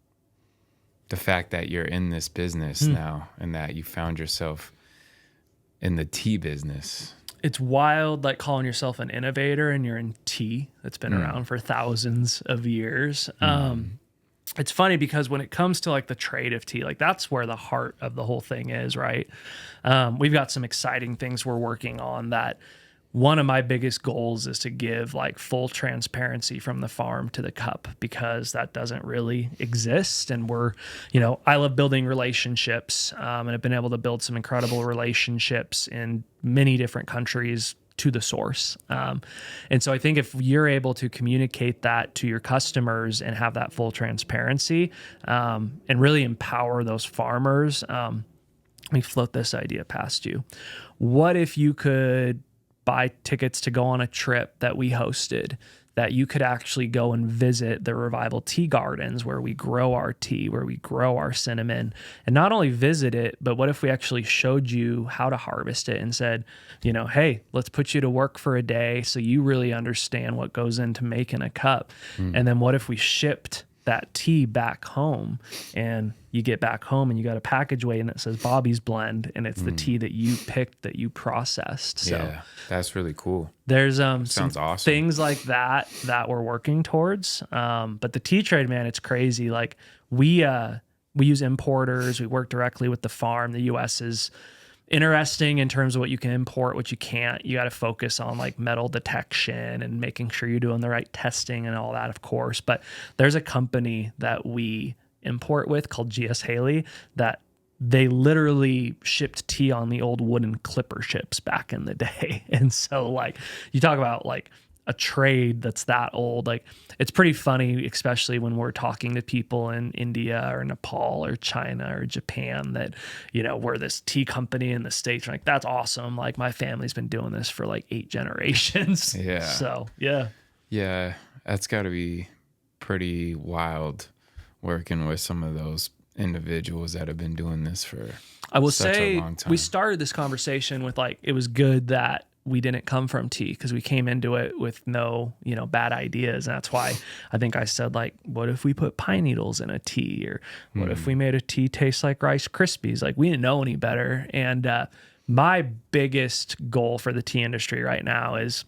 Speaker 1: the fact that you're in this business now and that you found yourself in the tea business?
Speaker 2: It's wild, like calling yourself an innovator and you're in tea that's been around for thousands of years. It's funny because when it comes to like the trade of tea, like that's where the heart of the whole thing is, right? We've got some exciting things we're working on. That one of my biggest goals is to give like full transparency from the farm to the cup, because that doesn't really exist. And I love building relationships, and I've been able to build some incredible relationships in many different countries to the source. And so I think if you're able to communicate that to your customers and have that full transparency, and really empower those farmers, let me float this idea past you. What if you could buy tickets to go on a trip that we hosted that you could actually go and visit the Revival Tea Gardens where we grow our tea, where we grow our cinnamon, and not only visit it, but what if we actually showed you how to harvest it and said, hey, let's put you to work for a day so you really understand what goes into making a cup. And then what if we shipped that tea back home, and you get back home and you got a package weight and it says Bobby's Blend, and it's the tea that you picked, that you processed. So
Speaker 1: yeah, that's really cool.
Speaker 2: there's
Speaker 1: Sounds
Speaker 2: some
Speaker 1: awesome.
Speaker 2: things like that we're working towards. But the tea trade, man, it's crazy. Like we use importers. We work directly with the farm. The U.S. is interesting in terms of what you can import, what you can't. You got to focus on like metal detection and making sure you're doing the right testing and all that, of course. But there's a company that we import with called GS Haley that they literally shipped tea on the old wooden clipper ships back in the day. And so like you talk about like a trade that's that old, like it's pretty funny, especially when we're talking to people in India or Nepal or China or Japan that, we're this tea company in the States. Like, that's awesome. Like my family's been doing this for like 8 generations.
Speaker 1: Yeah.
Speaker 2: So yeah.
Speaker 1: Yeah, that's got to be pretty wild working with some of those individuals that have been doing this for
Speaker 2: I will
Speaker 1: such
Speaker 2: say
Speaker 1: a long time.
Speaker 2: we started this conversation with like, it was good that we didn't come from tea because we came into it with no, bad ideas. And that's why I think I said like, what if we put pine needles in a tea, or what if we made a tea taste like Rice Krispies? Like we didn't know any better. And my biggest goal for the tea industry right now is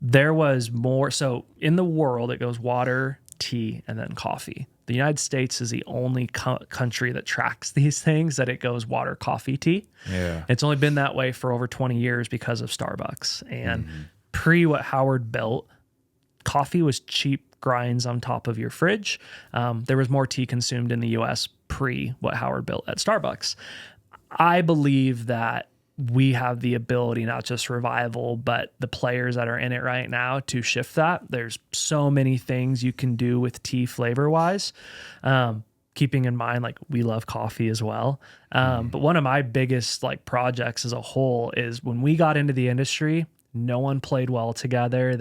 Speaker 2: there was more. So in the world, it goes water, tea, and then coffee. The United States is the only country that tracks these things, that it goes water, coffee, tea.
Speaker 1: Yeah.
Speaker 2: It's only been that way for over 20 years because of Starbucks. And pre what Howard built, coffee was cheap grinds on top of your fridge. There was more tea consumed in the US pre what Howard built at Starbucks. I believe that we have the ability, not just Revival, but the players that are in it right now, to shift that. There's so many things you can do with tea flavor wise. Keeping in mind, like we love coffee as well. But one of my biggest like projects as a whole is when we got into the industry, no one played well together.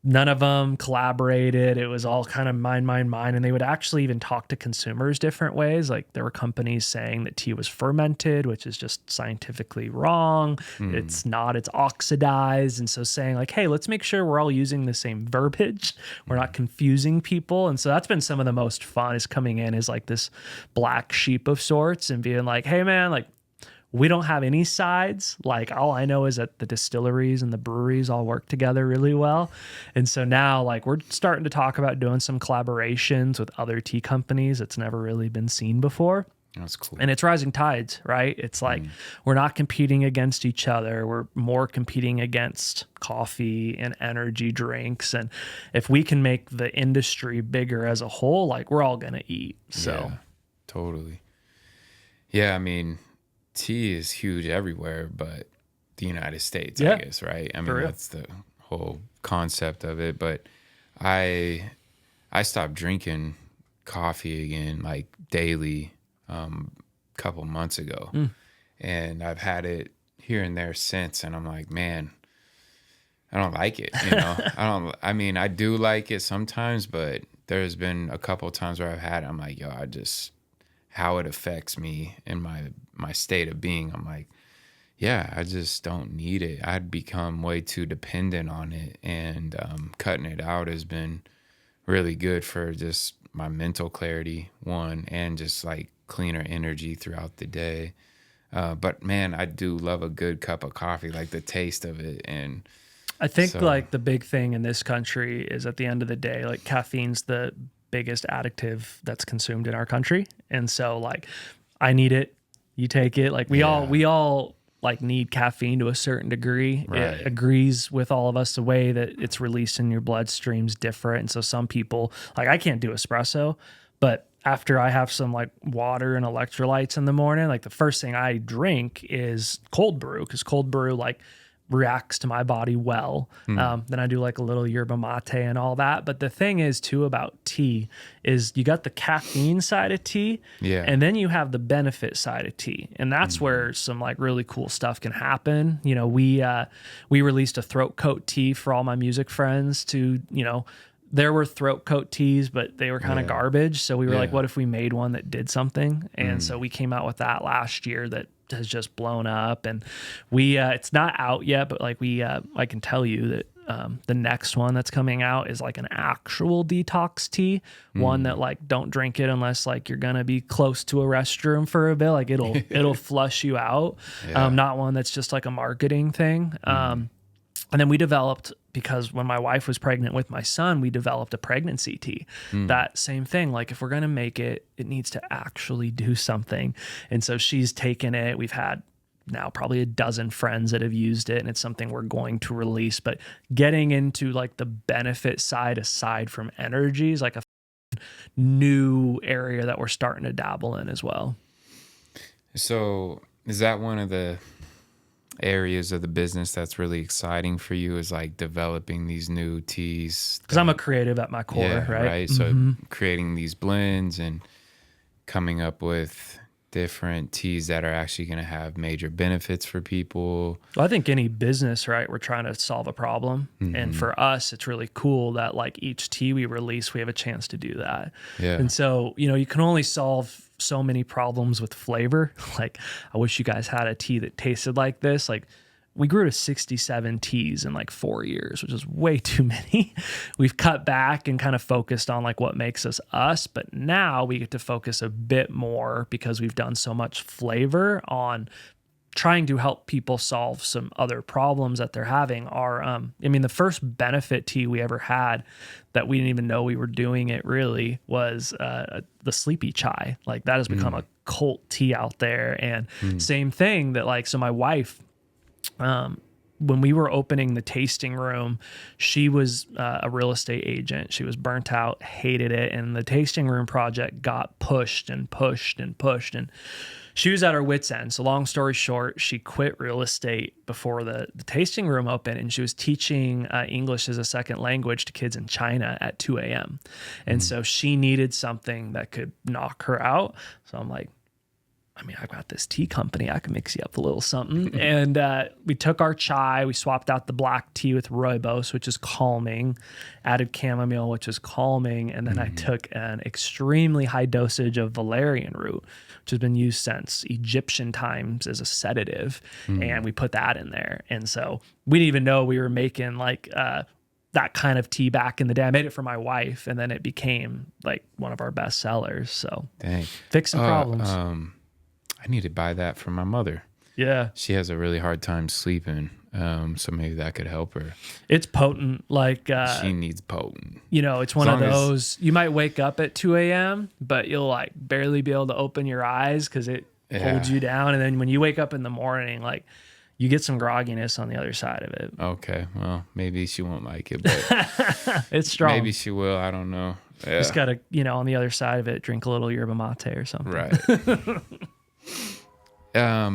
Speaker 2: None of them collaborated. It was all kind of mine. And they would actually even talk to consumers different ways. Like there were companies saying that tea was fermented, which is just scientifically wrong. It's not, it's oxidized. And so saying like, hey, let's make sure we're all using the same verbiage. We're not confusing people. And so that's been some of the most fun, is coming in as like this black sheep of sorts and being like, hey man, like, we don't have any sides. Like all I know is that the distilleries and the breweries all work together really well. And so now like we're starting to talk about doing some collaborations with other tea companies that's never really been seen before.
Speaker 1: That's cool.
Speaker 2: And it's rising tides, right? It's like we're not competing against each other. We're more competing against coffee and energy drinks. And if we can make the industry bigger as a whole, like we're all going to eat. So
Speaker 1: Yeah, totally. Yeah, I mean, tea is huge everywhere, but the United States, I guess, right? I mean, that's the whole concept of it. But I stopped drinking coffee again, like daily, couple months ago, and I've had it here and there since. And I'm like, man, I don't like it. I mean, I do like it sometimes, but there's been a couple of times where I've had it. I'm like, yo, how it affects me in my state of being. I'm like, yeah, I just don't need it. I'd become way too dependent on it, and cutting it out has been really good for just my mental clarity, one, and just like cleaner energy throughout the day. But man, I do love a good cup of coffee, like the taste of it. And
Speaker 2: I think like the big thing in this country is at the end of the day, like caffeine's the biggest additive that's consumed in our country. And so like I need it, you take it. Like we all like need caffeine to a certain degree.
Speaker 1: Right.
Speaker 2: It agrees with all of us. The way that it's released in your bloodstream's different. And so some people, like I can't do espresso, but after I have some like water and electrolytes in the morning, like the first thing I drink is cold brew, because cold brew, like reacts to my body well. Then I do like a little yerba mate and all that. But the thing is too about tea is you got the caffeine side of tea,
Speaker 1: Yeah.
Speaker 2: and then you have the benefit side of tea, and that's where some like really cool stuff can happen. You know, we released a throat coat tea for all my music friends to, you know, there were throat coat teas, but they were kind of garbage. So we were like, what if we made one that did something? And so we came out with that last year that has just blown up. And we, it's not out yet, but like I can tell you that the next one that's coming out is like an actual detox tea, one that like don't drink it unless like you're gonna be close to a restroom for a bit. Like it'll flush you out. Not one that's just like a marketing thing. And then we developed, because when my wife was pregnant with my son, we developed a pregnancy tea. That same thing, like if we're going to make it, it needs to actually do something. And so she's taken it. We've had now probably a dozen friends that have used it, and it's something we're going to release. But getting into like the benefit side aside from energy is like a new area that we're starting to dabble in as well.
Speaker 1: So is that one of the areas of the business that's really exciting for you, is like developing these new teas?
Speaker 2: Because I'm a creative at my core, right?
Speaker 1: So creating these blends and coming up with different teas that are actually going to have major benefits for people.
Speaker 2: Well, I think any business, right, we're trying to solve a problem. And for us, it's really cool that like each tea we release, we have a chance to do that.
Speaker 1: Yeah.
Speaker 2: And so, you know, you can only solve so many problems with flavor. Like, I wish you guys had a tea that tasted like this. Like, we grew to 67 teas in like 4 years, which is way too many. We've cut back and kind of focused on like what makes us us, but now we get to focus a bit more, because we've done so much flavor, on trying to help people solve some other problems that they're having. The first benefit tea we ever had that we didn't even know we were doing it really was the sleepy chai. Like, that has become a cult tea out there. And same thing that like, so my wife, when we were opening the tasting room, she was a real estate agent. She was burnt out, hated it. And the tasting room project got pushed and pushed and pushed. And she was at her wit's end. So long story short, she quit real estate before the tasting room opened, and she was teaching English as a second language to kids in China at 2 a.m. And so she needed something that could knock her out. So I'm like, I've got this tea company. I can mix you up a little something. And we took our chai. We swapped out the black tea with rooibos, which is calming, added chamomile, which is calming. And then I took an extremely high dosage of valerian root, which has been used since Egyptian times as a sedative. And we put that in there. And so we didn't even know we were making like that kind of tea back in the day. I made it for my wife, and then it became like one of our best sellers. So
Speaker 1: Dang.
Speaker 2: Fixing problems.
Speaker 1: I need to buy that for my mother.
Speaker 2: Yeah.
Speaker 1: She has a really hard time sleeping. So maybe that could help her.
Speaker 2: It's potent. Like,
Speaker 1: she needs potent.
Speaker 2: You know, it's one of those, you might wake up at 2 a.m., but you'll like barely be able to open your eyes because it holds you down. And then when you wake up in the morning, like, you get some grogginess on the other side of it.
Speaker 1: Okay. Well, maybe she won't like it, but
Speaker 2: it's strong.
Speaker 1: Maybe she will. I don't know. Yeah.
Speaker 2: Just got to, on the other side of it, drink a little yerba mate or something.
Speaker 1: Right.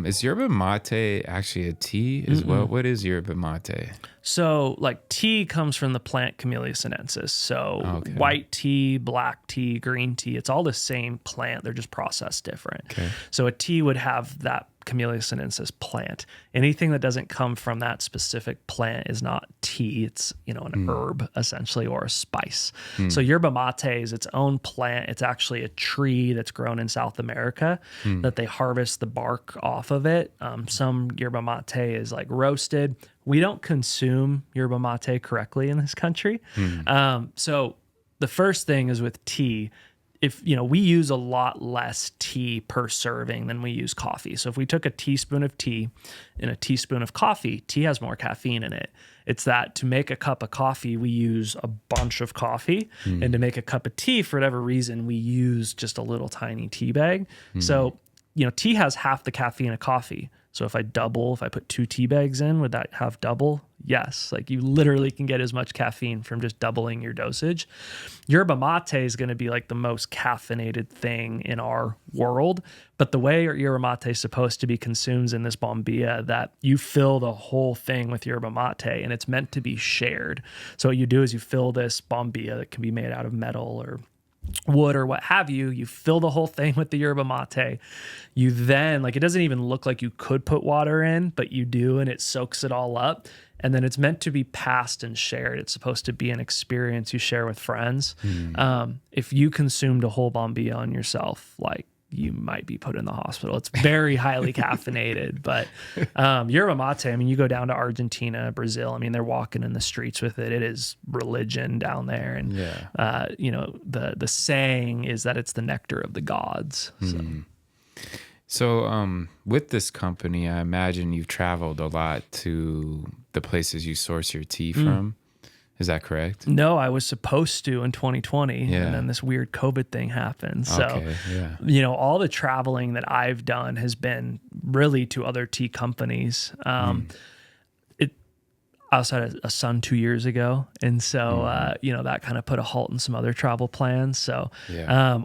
Speaker 1: Is yerba mate actually a tea as well? What is yerba mate?
Speaker 2: So, like, tea comes from the plant Camellia sinensis. So, white tea, black tea, green tea, it's all the same plant. They're just processed different. Okay. So, a tea would have that Camellia sinensis plant. Anything that doesn't come from that specific plant is not tea. It's, an herb, essentially, or a spice. So, yerba mate is its own plant. It's actually a tree that's grown in South America that they harvest the bark off of it. Some yerba mate is, like, roasted. We don't consume yerba mate correctly in this country. So the first thing is with tea, we use a lot less tea per serving than we use coffee. So if we took a teaspoon of tea and a teaspoon of coffee, tea has more caffeine in it. It's that to make a cup of coffee, we use a bunch of coffee. And to make a cup of tea, for whatever reason, we use just a little tiny tea bag. So, tea has half the caffeine of coffee. So if I put 2 tea bags in, would that have double? Yes. Like you literally can get as much caffeine from just doubling your dosage. Yerba mate is going to be like the most caffeinated thing in our world. But the way yerba mate is supposed to be consumed in this bombilla, that you fill the whole thing with yerba mate and it's meant to be shared. So what you do is you fill this bombilla that can be made out of metal or wood or what have you. You fill the whole thing with the yerba mate. You then, like, it doesn't even look like you could put water in, but you do, and it soaks it all up. And then it's meant to be passed and shared. It's supposed to be an experience you share with friends. If you consumed a whole bombilla on yourself, like, you might be put in the hospital. It's very highly caffeinated, but yerba mate, I mean, you go down to Argentina, Brazil, I mean, they're walking in the streets with it. It is religion down there. And, you know, the saying is that it's the nectar of the gods.
Speaker 1: So with this company, I imagine you've traveled a lot to the places you source your tea from. Is that correct?
Speaker 2: No, I was supposed to in 2020, and then this weird COVID thing happened. So, you know, all the traveling that I've done has been really to other tea companies. I also had a son 2 years ago. And so, you know, that kind of put a halt in some other travel plans. So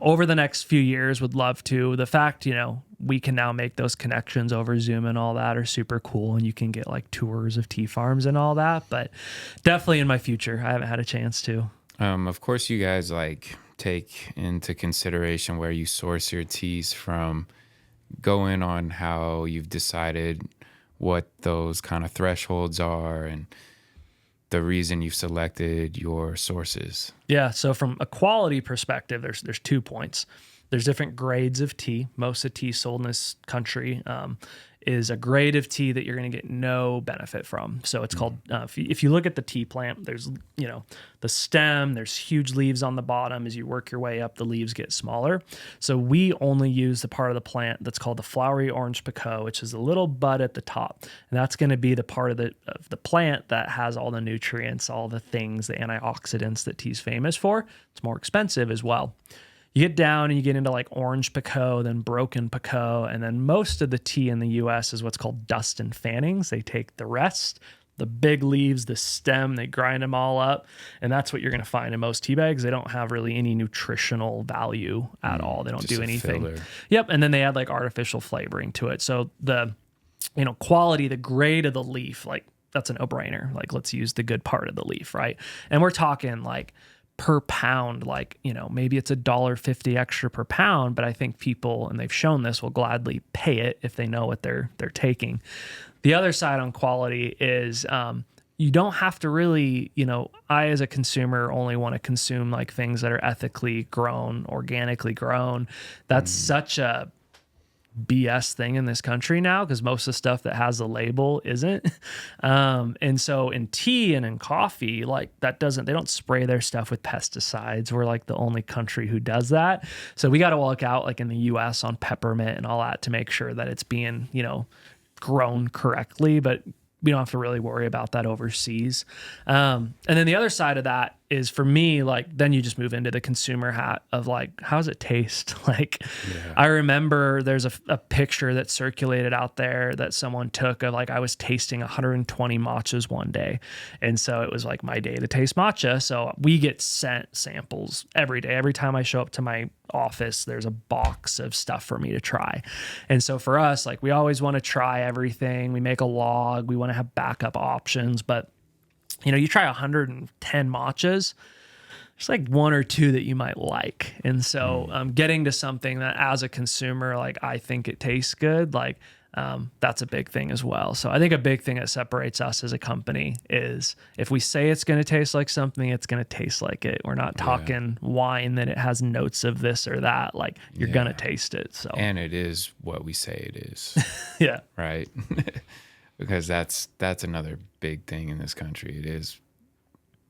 Speaker 2: over the next few years, would love to. The fact, you know, we can now make those connections over Zoom and all that are super cool. And you can get like tours of tea farms and all that. But definitely in my future, I haven't had a chance to.
Speaker 1: Of course, you guys like take into consideration where you source your teas from, go in on how you've decided what those kind of thresholds are and the reason you've selected your sources.
Speaker 2: Yeah. So from a quality perspective, there's 2 points. There's different grades of tea. Most of tea sold in this country is a grade of tea that you're going to get no benefit from. So it's called, if you look at the tea plant, there's, you know, the stem, there's huge leaves on the bottom. As you work your way up, the leaves get smaller. So we only use the part of the plant that's called the flowery orange pekoe, which is a little bud at the top. And that's going to be the part of the plant that has all the nutrients, all the things, the antioxidants that tea's famous for. It's more expensive as well. You get down and you get into like orange pekoe, then broken pekoe, and then most of the tea in the US is what's called dust and fannings. They take the rest, the big leaves, the stem, they grind them all up, and that's what you're going to find in most tea bags. They don't have really any nutritional value at all. They don't do anything.
Speaker 1: Filler.
Speaker 2: Yep, and then they add like artificial flavoring to it. So the, you know, quality, the grade of the leaf, like that's a no-brainer. Like let's use the good part of the leaf, right? And we're talking like per pound, like, you know, maybe it's $1.50 extra per pound, but I think people, and they've shown this, will gladly pay it if they know what they're taking. The other side on quality is you don't have to really, you know, I as a consumer only want to consume like things that are ethically grown, organically grown. That's such a BS thing in this country now, because most of the stuff that has a label isn't. And so in tea and in coffee, like they don't spray their stuff with pesticides. We're like the only country who does that. So we got to look out like in the US on peppermint and all that to make sure that it's being, you know, grown correctly, but we don't have to really worry about that overseas. And then the other side of that is for me, like, then you just move into the consumer hat of like, how does it taste? Like, I remember there's a picture that circulated out there that someone took of like, I was tasting 120 matchas one day. And so it was like my day to taste matcha. So we get sent samples every day. Every time I show up to my office, there's a box of stuff for me to try. And so for us, like, we always want to try everything. We make a log. We want to have backup options, but you know, you try 110 matchas, there's like 1 or 2 that you might like. And so getting to something that as a consumer, like I think it tastes good, like that's a big thing as well. So I think a big thing that separates us as a company is if we say it's going to taste like something, it's going to taste like it. We're not talking wine that it has notes of this or that. Like you're going to taste it. So,
Speaker 1: and it is what we say it is.
Speaker 2: Yeah.
Speaker 1: Right. Because that's another big thing in this country. It is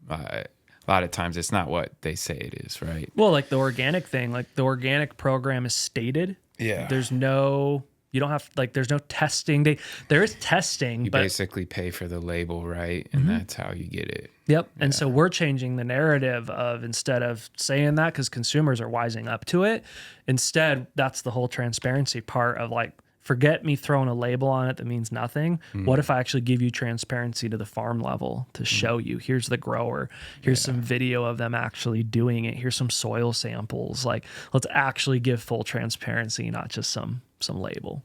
Speaker 1: a lot of times it's not what they say it is, right?
Speaker 2: Well, like the organic thing, like the organic program is stated.
Speaker 1: Yeah.
Speaker 2: There's no, you don't have, like, there's no testing. There is testing.
Speaker 1: You basically pay for the label, right? And that's how you get it.
Speaker 2: Yep. Yeah. And so we're changing the narrative of, instead of saying that, because consumers are wising up to it, instead, that's the whole transparency part of like, forget me throwing a label on it that means nothing. What if I actually give you transparency to the farm level to show you, here's the grower, here's some video of them actually doing it, here's some soil samples. Like, let's actually give full transparency, not just some label.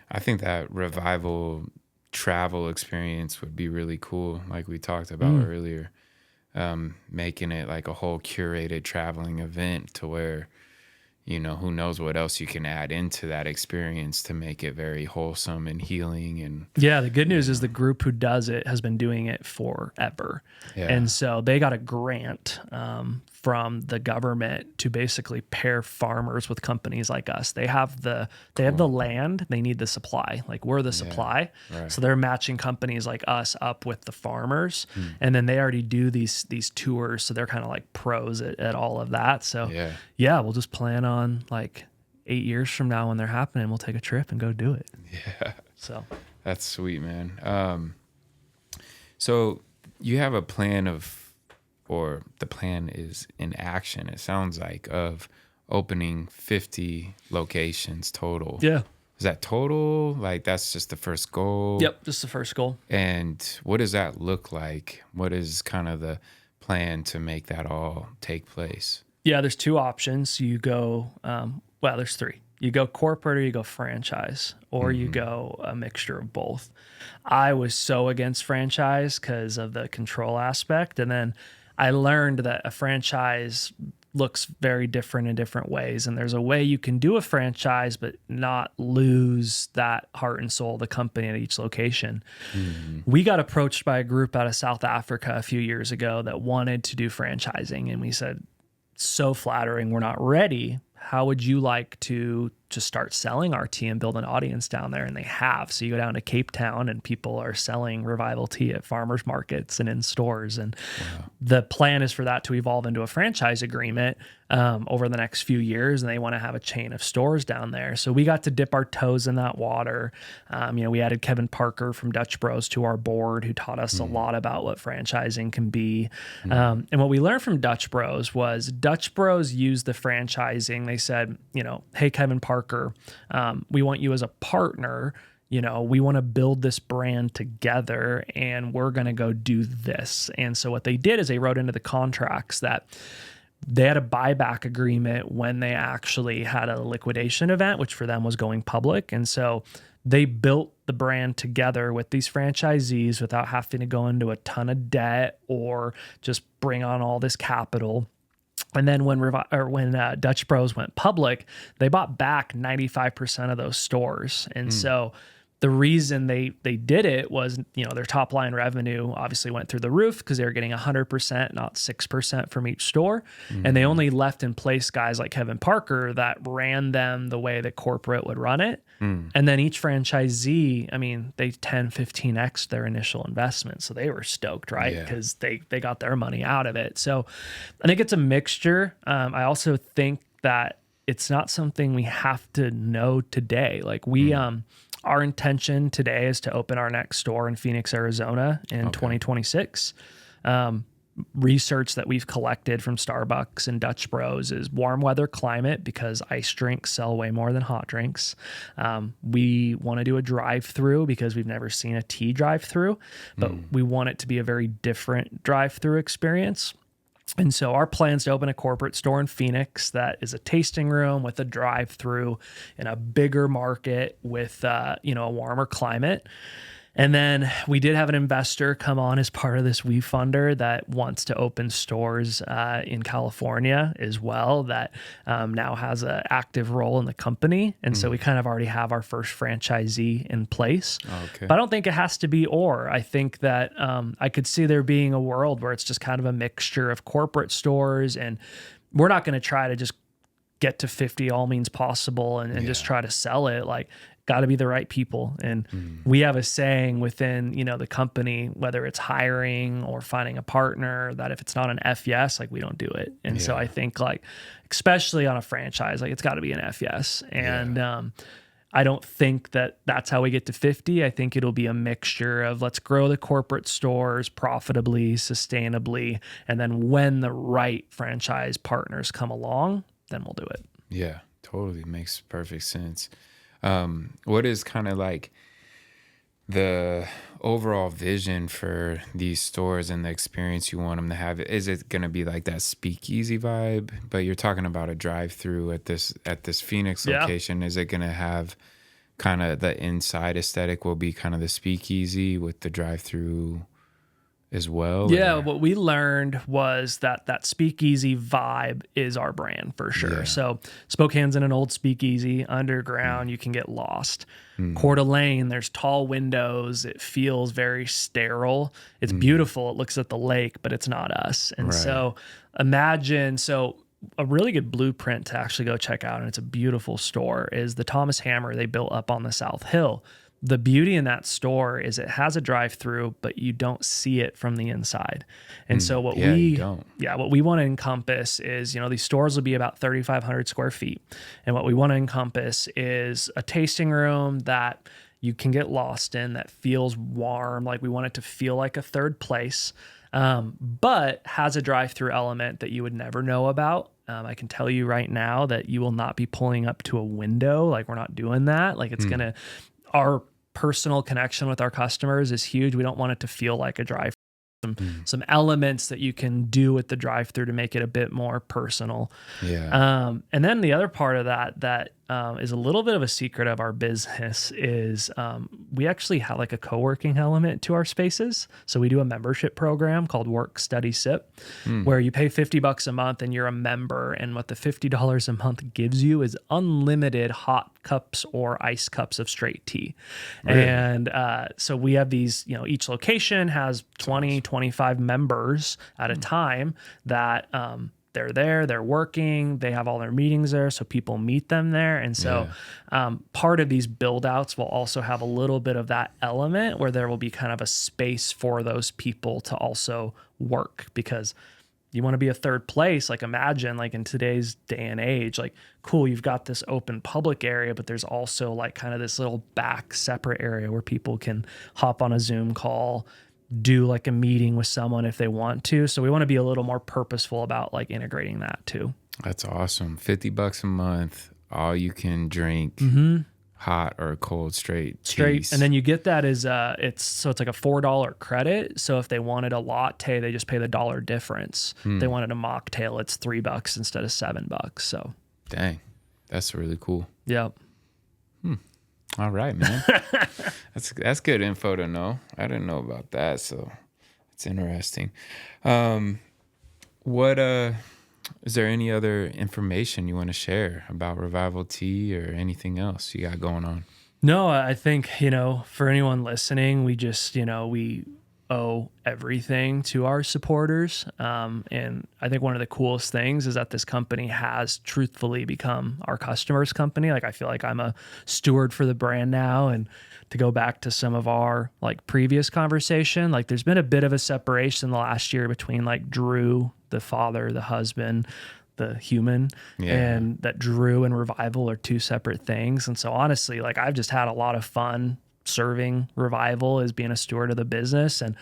Speaker 1: I think that revival travel experience would be really cool, like we talked about earlier. Making it like a whole curated traveling event to where, you know, who knows what else you can add into that experience to make it very wholesome and healing. And
Speaker 2: yeah, the good news is the group who does it has been doing it forever.
Speaker 1: Yeah.
Speaker 2: And so they got a grant from the government to basically pair farmers with companies like us. They have the land, they need the supply. Like, we're the supply.
Speaker 1: Right.
Speaker 2: So they're matching companies like us up with the farmers. And then they already do these tours, so they're kind of like pros at all of that. So yeah, we'll just plan on like 8 years from now when they're happening, we'll take a trip and go do it.
Speaker 1: Yeah.
Speaker 2: So
Speaker 1: That's sweet, man. So you have a plan or the plan is in action, it sounds like, of opening 50 locations total.
Speaker 2: yeah.
Speaker 1: Is that total? Like, that's just the first goal?
Speaker 2: Yep, just the first goal.
Speaker 1: And what does that look like? What is kind of the plan to make that all take place?
Speaker 2: Yeah, there's two options. You go, well, there's three. You go corporate or you go franchise, or you go a mixture of both. I was so against franchise because of the control aspect. And then I learned that a franchise looks very different in different ways. And there's a way you can do a franchise, but not lose that heart and soul of the company at each location. We got approached by a group out of South Africa a few years ago that wanted to do franchising. And we said, so flattering, we're not ready. How would you like to start selling our tea and build an audience down there? And they have. So you go down to Cape Town and people are selling Revival tea at farmers markets and in stores. And the plan is for that to evolve into a franchise agreement over the next few years. And they want to have a chain of stores down there. So we got to dip our toes in that water. We added Kevin Parker from Dutch Bros to our board, who taught us a lot about what franchising can be. And what we learned from Dutch Bros was Dutch Bros used the franchising. They said, hey, Kevin Parker, we want you as a partner. We want to build this brand together and we're going to go do this. And so what they did is they wrote into the contracts that they had a buyback agreement when they actually had a liquidation event, which for them was going public. And so they built the brand together with these franchisees without having to go into a ton of debt or just bring on all this capital. And then when Dutch Bros went public, they bought back 95% of those stores. And so the reason they did it was, their top line revenue obviously went through the roof because they were getting 100%, not 6% from each store. And they only left in place guys like Kevin Parker that ran them the way that corporate would run it. And then each franchisee, they 10, 15x their initial investment. So they were stoked, right? Because they got their money out of it. So I think it's a mixture. I also think that it's not something we have to know today. Like our intention today is to open our next store in Phoenix, Arizona in 2026. Research that we've collected from Starbucks and Dutch Bros is warm weather climate, because ice drinks sell way more than hot drinks. We want to do a drive-through because we've never seen a tea drive-through, but we want it to be a very different drive-through experience. And so our plan is to open a corporate store in Phoenix that is a tasting room with a drive-through in a bigger market with a warmer climate. And then we did have an investor come on as part of this WeFunder that wants to open stores in California as well, that now has an active role in the company. And so we kind of already have our first franchisee in place. But I don't think it has to be or. I think that I could see there being a world where it's just kind of a mixture of corporate stores. And we're not going to try to just get to 50 all means possible and just try to sell it. Like, got to be the right people. And we have a saying within, the company, whether it's hiring or finding a partner, that if it's not an FYS, like, we don't do it. And so I think, like, especially on a franchise, like, it's got to be an FYS. And I don't think that that's how we get to 50. I think it'll be a mixture of let's grow the corporate stores profitably, sustainably, and then when the right franchise partners come along, then we'll do it.
Speaker 1: Yeah, totally. Makes perfect sense. What is kind of like the overall vision for these stores and the experience you want them to have? Is it going to be like that speakeasy vibe? But you're talking about a drive-through at this Phoenix
Speaker 2: Yeah.
Speaker 1: location. Is it going to have kind of the inside aesthetic will be kind of the speakeasy with the drive-through as well,
Speaker 2: Yeah,
Speaker 1: or
Speaker 2: what we learned was that that speakeasy vibe is our brand for sure.
Speaker 1: yeah.
Speaker 2: So Spokane's in an old speakeasy
Speaker 1: Mm,
Speaker 2: underground. You can get lost.
Speaker 1: mm,
Speaker 2: Coeur d'Alene, there's tall windows. It feels very sterile. It's
Speaker 1: mm,
Speaker 2: beautiful. It looks at the lake, but it's not us. And
Speaker 1: right.
Speaker 2: so imagine, so a really good blueprint to actually go check out, and it's a beautiful store, is the Thomas Hammer they built up on the South Hill. The beauty in that store is it has a drive through, but you don't see it from the inside. And so
Speaker 1: Yeah, you don't.
Speaker 2: what we want to encompass is, these stores will be about 3,500 square feet. And what we want to encompass is a tasting room that you can get lost in, that feels warm. Like we want it to feel like a third place, but has a drive through element that you would never know about. I can tell you right now that you will not be pulling up to a window. Like we're not doing that. Like it's going
Speaker 1: Mm,
Speaker 2: to, our personal connection with our customers is huge. We don't want it to feel like a drive.
Speaker 1: mm,
Speaker 2: Some elements that you can do with the drive through to make it a bit more personal.
Speaker 1: yeah.
Speaker 2: And then the other part of that is a little bit of a secret of our business is we actually have like a co-working element to our spaces. So we do a membership program called Work Study Sip,
Speaker 1: Mm,
Speaker 2: where you pay $50 a month and you're a member. And what the $50 a month gives you is unlimited hot cups or ice cups of straight tea.
Speaker 1: really?
Speaker 2: And so we have these, each location has
Speaker 1: That's
Speaker 2: 20,
Speaker 1: awesome.
Speaker 2: 25 members at a
Speaker 1: Mm,
Speaker 2: time that they're there, they're working, they have all their meetings there, so people meet them there. And so
Speaker 1: yeah.
Speaker 2: part of these build outs will also have a little bit of that element where there will be kind of a space for those people to also work, because you want to be a third place. Like imagine like in today's day and age, like cool, you've got this open public area, but there's also like kind of this little back separate area where people can hop on a Zoom call, do like a meeting with someone if they want to. So we want to be a little more purposeful about like integrating that too.
Speaker 1: That's awesome. $50 a month, all you can drink, hot or cold straight
Speaker 2: Straight. And
Speaker 1: teas.
Speaker 2: then you get that as it's like a $4 credit. So if they wanted a latte, they just pay the dollar difference. If they
Speaker 1: Mm,
Speaker 2: wanted a mocktail, it's $3 instead of $7. So
Speaker 1: dang, that's really cool.
Speaker 2: yeah.
Speaker 1: All right, man. That's good info to know. I didn't know about that, so it's interesting. Um, what is there any other information you want to share about Revival Tea or anything else you got going on?
Speaker 2: No, I think, for anyone listening, we just, we owe everything to our supporters. And I think one of the coolest things is that this company has truthfully become our customers' company. Like I feel like I'm a steward for the brand now. And to go back to some of our like previous conversation, like there's been a bit of a separation the last year between like Drew, the father, the husband, the human,
Speaker 1: Yeah.
Speaker 2: and that Drew and Revival are two separate things. And so honestly, like I've just had a lot of fun serving Revival as being a steward of the business, and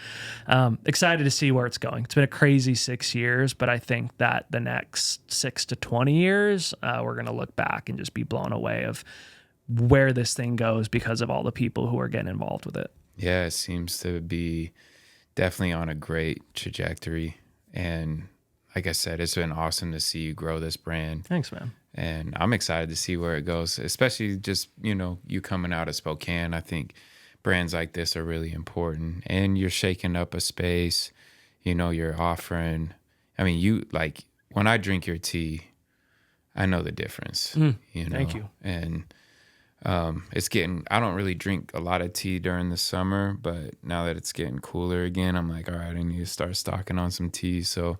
Speaker 2: excited to see where it's going. It's been a crazy 6 years, but I think that the next 6 to 20 years, we're going to look back and just be blown away of where this thing goes because of all the people who are getting involved with it.
Speaker 1: Yeah, it seems to be definitely on a great trajectory. And like I said, it's been awesome to see you grow this brand.
Speaker 2: Thanks, man.
Speaker 1: And I'm excited to see where it goes, especially just, you coming out of Spokane. I think brands like this are really important. And you're shaking up a space, you're offering. I mean, when I drink your tea, I know the difference,
Speaker 2: Thank you.
Speaker 1: And I don't really drink a lot of tea during the summer, but now that it's getting cooler again, I'm like, all right, I need to start stocking on some tea. So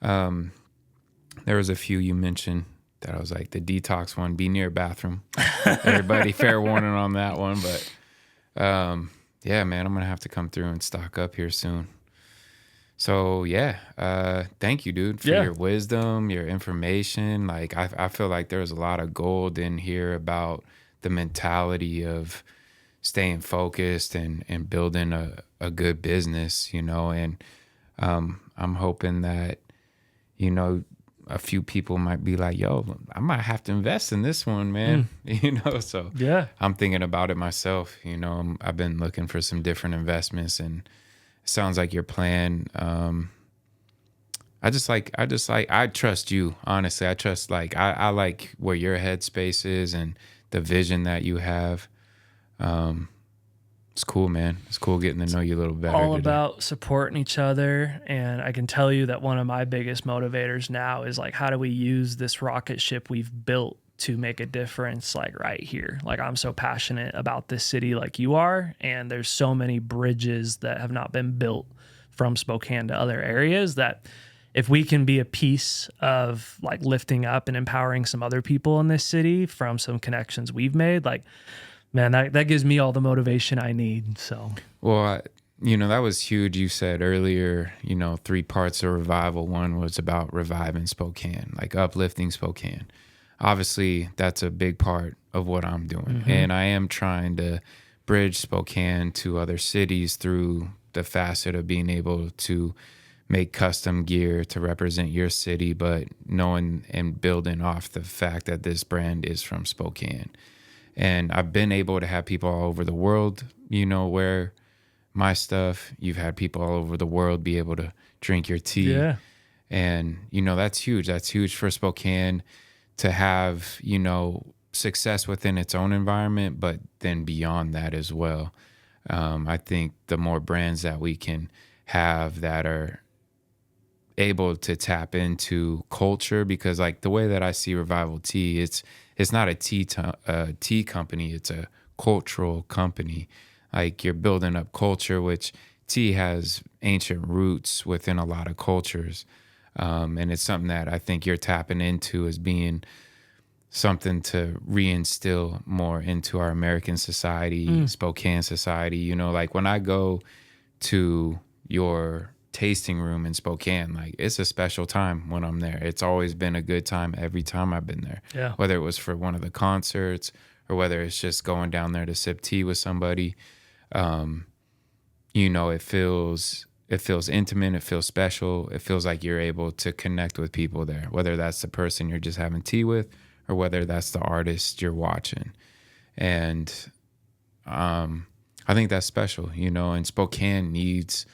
Speaker 1: there was a few you mentioned that I was like, the detox one, be near a bathroom. Everybody fair warning on that one. But yeah, man, I'm going to have to come through and stock up here soon. So yeah, thank you, dude, for
Speaker 2: Yeah.
Speaker 1: your wisdom, your information. Like I feel like there's a lot of gold in here about the mentality of staying focused and building a good business, and I'm hoping that, a few people might be like, yo, I might have to invest in this one, man. So
Speaker 2: Yeah.
Speaker 1: I'm thinking about it myself. I've been looking for some different investments, and it sounds like your plan. I trust you, honestly. I like where your headspace is and the vision that you have. It's cool, man. It's cool getting to know you a little better
Speaker 2: All
Speaker 1: today.
Speaker 2: about supporting each other. And I can tell you that one of my biggest motivators now is like, how do we use this rocket ship we've built to make a difference, like right here? Like, I'm so passionate about this city like you are, and there's so many bridges that have not been built from Spokane to other areas that if we can be a piece of like lifting up and empowering some other people in this city from some connections we've made, like, man, that gives me all the motivation I need. So,
Speaker 1: Well, that was huge. You said earlier, 3 parts of revival. One was about reviving Spokane, like uplifting Spokane. Obviously, that's a big part of what I'm doing. And I am trying to bridge Spokane to other cities through the facet of being able to make custom gear to represent your city, but knowing and building off the fact that this brand is from Spokane. And I've been able to have people all over the world, wear my stuff. You've had people all over the world be able to drink your tea.
Speaker 2: yeah.
Speaker 1: And, that's huge. That's huge for Spokane to have, success within its own environment, but then beyond that as well. I think the more brands that we can have that are able to tap into culture, because like the way that I see Revival Tea, it's not a tea company, it's a cultural company. Like, you're building up culture, which tea has ancient roots within a lot of cultures. And it's something that I think you're tapping into as being something to reinstill more into our American society, Spokane society. Like when I go to your tasting room in Spokane, like, it's a special time when I'm there. It's always been a good time every time I've been there.
Speaker 2: Yeah.
Speaker 1: Whether it was for one of the concerts or whether it's just going down there to sip tea with somebody. It feels intimate, it feels special. It feels like you're able to connect with people there, whether that's the person you're just having tea with or whether that's the artist you're watching. And I think that's special, and Spokane needs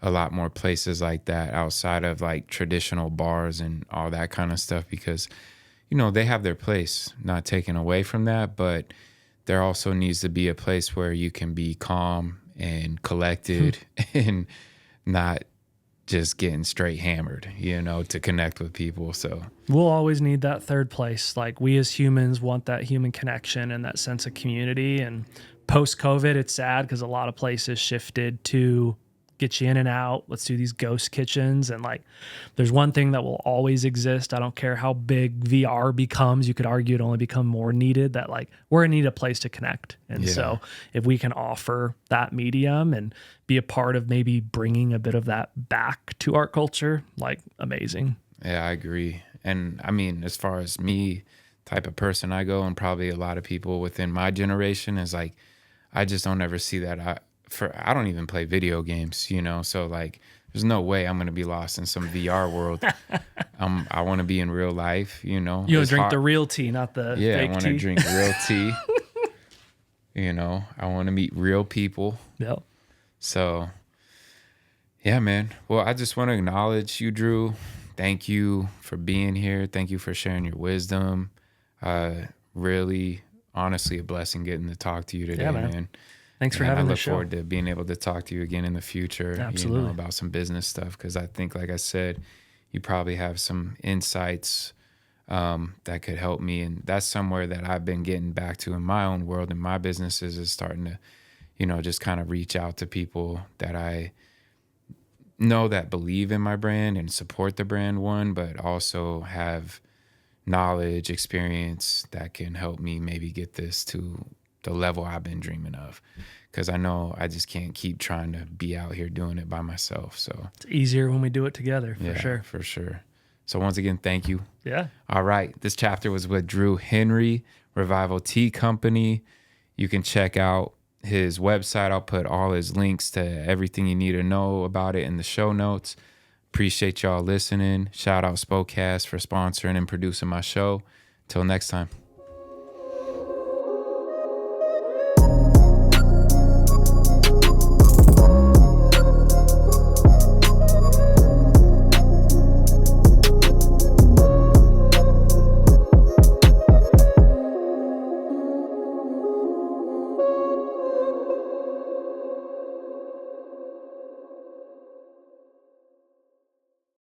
Speaker 1: a lot more places like that outside of like traditional bars and all that kind of stuff, because, they have their place, not taken away from that, but there also needs to be a place where you can be calm and collected and not just getting straight hammered, to connect with people. So
Speaker 2: We'll always need that third place. Like, we as humans want that human connection and that sense of community. And post COVID, it's sad because a lot of places shifted to get you in and out. Let's do these ghost kitchens. And like, there's one thing that will always exist. I don't care how big VR becomes. You could argue it only become more needed, that like, we're in need of a place to connect. And so if we can offer that medium and be a part of maybe bringing a bit of that back to our culture, like, amazing.
Speaker 1: yeah, I agree. And I mean, as far as me, type of person I go, and probably a lot of people within my generation, is like, I just don't ever see that. I don't even play video games, so like, there's no way I'm gonna be lost in some VR world. I want to be in real life,
Speaker 2: You want to drink the real tea, not the fake tea.
Speaker 1: I want to drink real tea. I want to meet real people.
Speaker 2: Yep.
Speaker 1: So, yeah, man. Well, I just want to acknowledge you, Drew. Thank you for being here. Thank you for sharing your wisdom. Really, honestly, a blessing getting to talk to you today,
Speaker 2: Yeah, man. Thanks for having
Speaker 1: I
Speaker 2: the
Speaker 1: look
Speaker 2: show.
Speaker 1: forward to being able to talk to you again in the future.
Speaker 2: Absolutely.
Speaker 1: About some business stuff, because I think, like I said, you probably have some insights that could help me, and that's somewhere that I've been getting back to in my own world and my businesses, is starting to, just kind of reach out to people that I know that believe in my brand and support the brand, one, but also have knowledge, experience that can help me maybe get this to the level I've been dreaming of. Because I know I just can't keep trying to be out here doing it by myself. So
Speaker 2: It's easier when we do it together, for sure.
Speaker 1: For sure. So once again, thank you.
Speaker 2: Yeah.
Speaker 1: All right. This chapter was with Drew Henry, Revival Tea Company. You can check out his website. I'll put all his links to everything you need to know about it in the show notes. Appreciate y'all listening. Shout out Spokecast for sponsoring and producing my show. Till next time.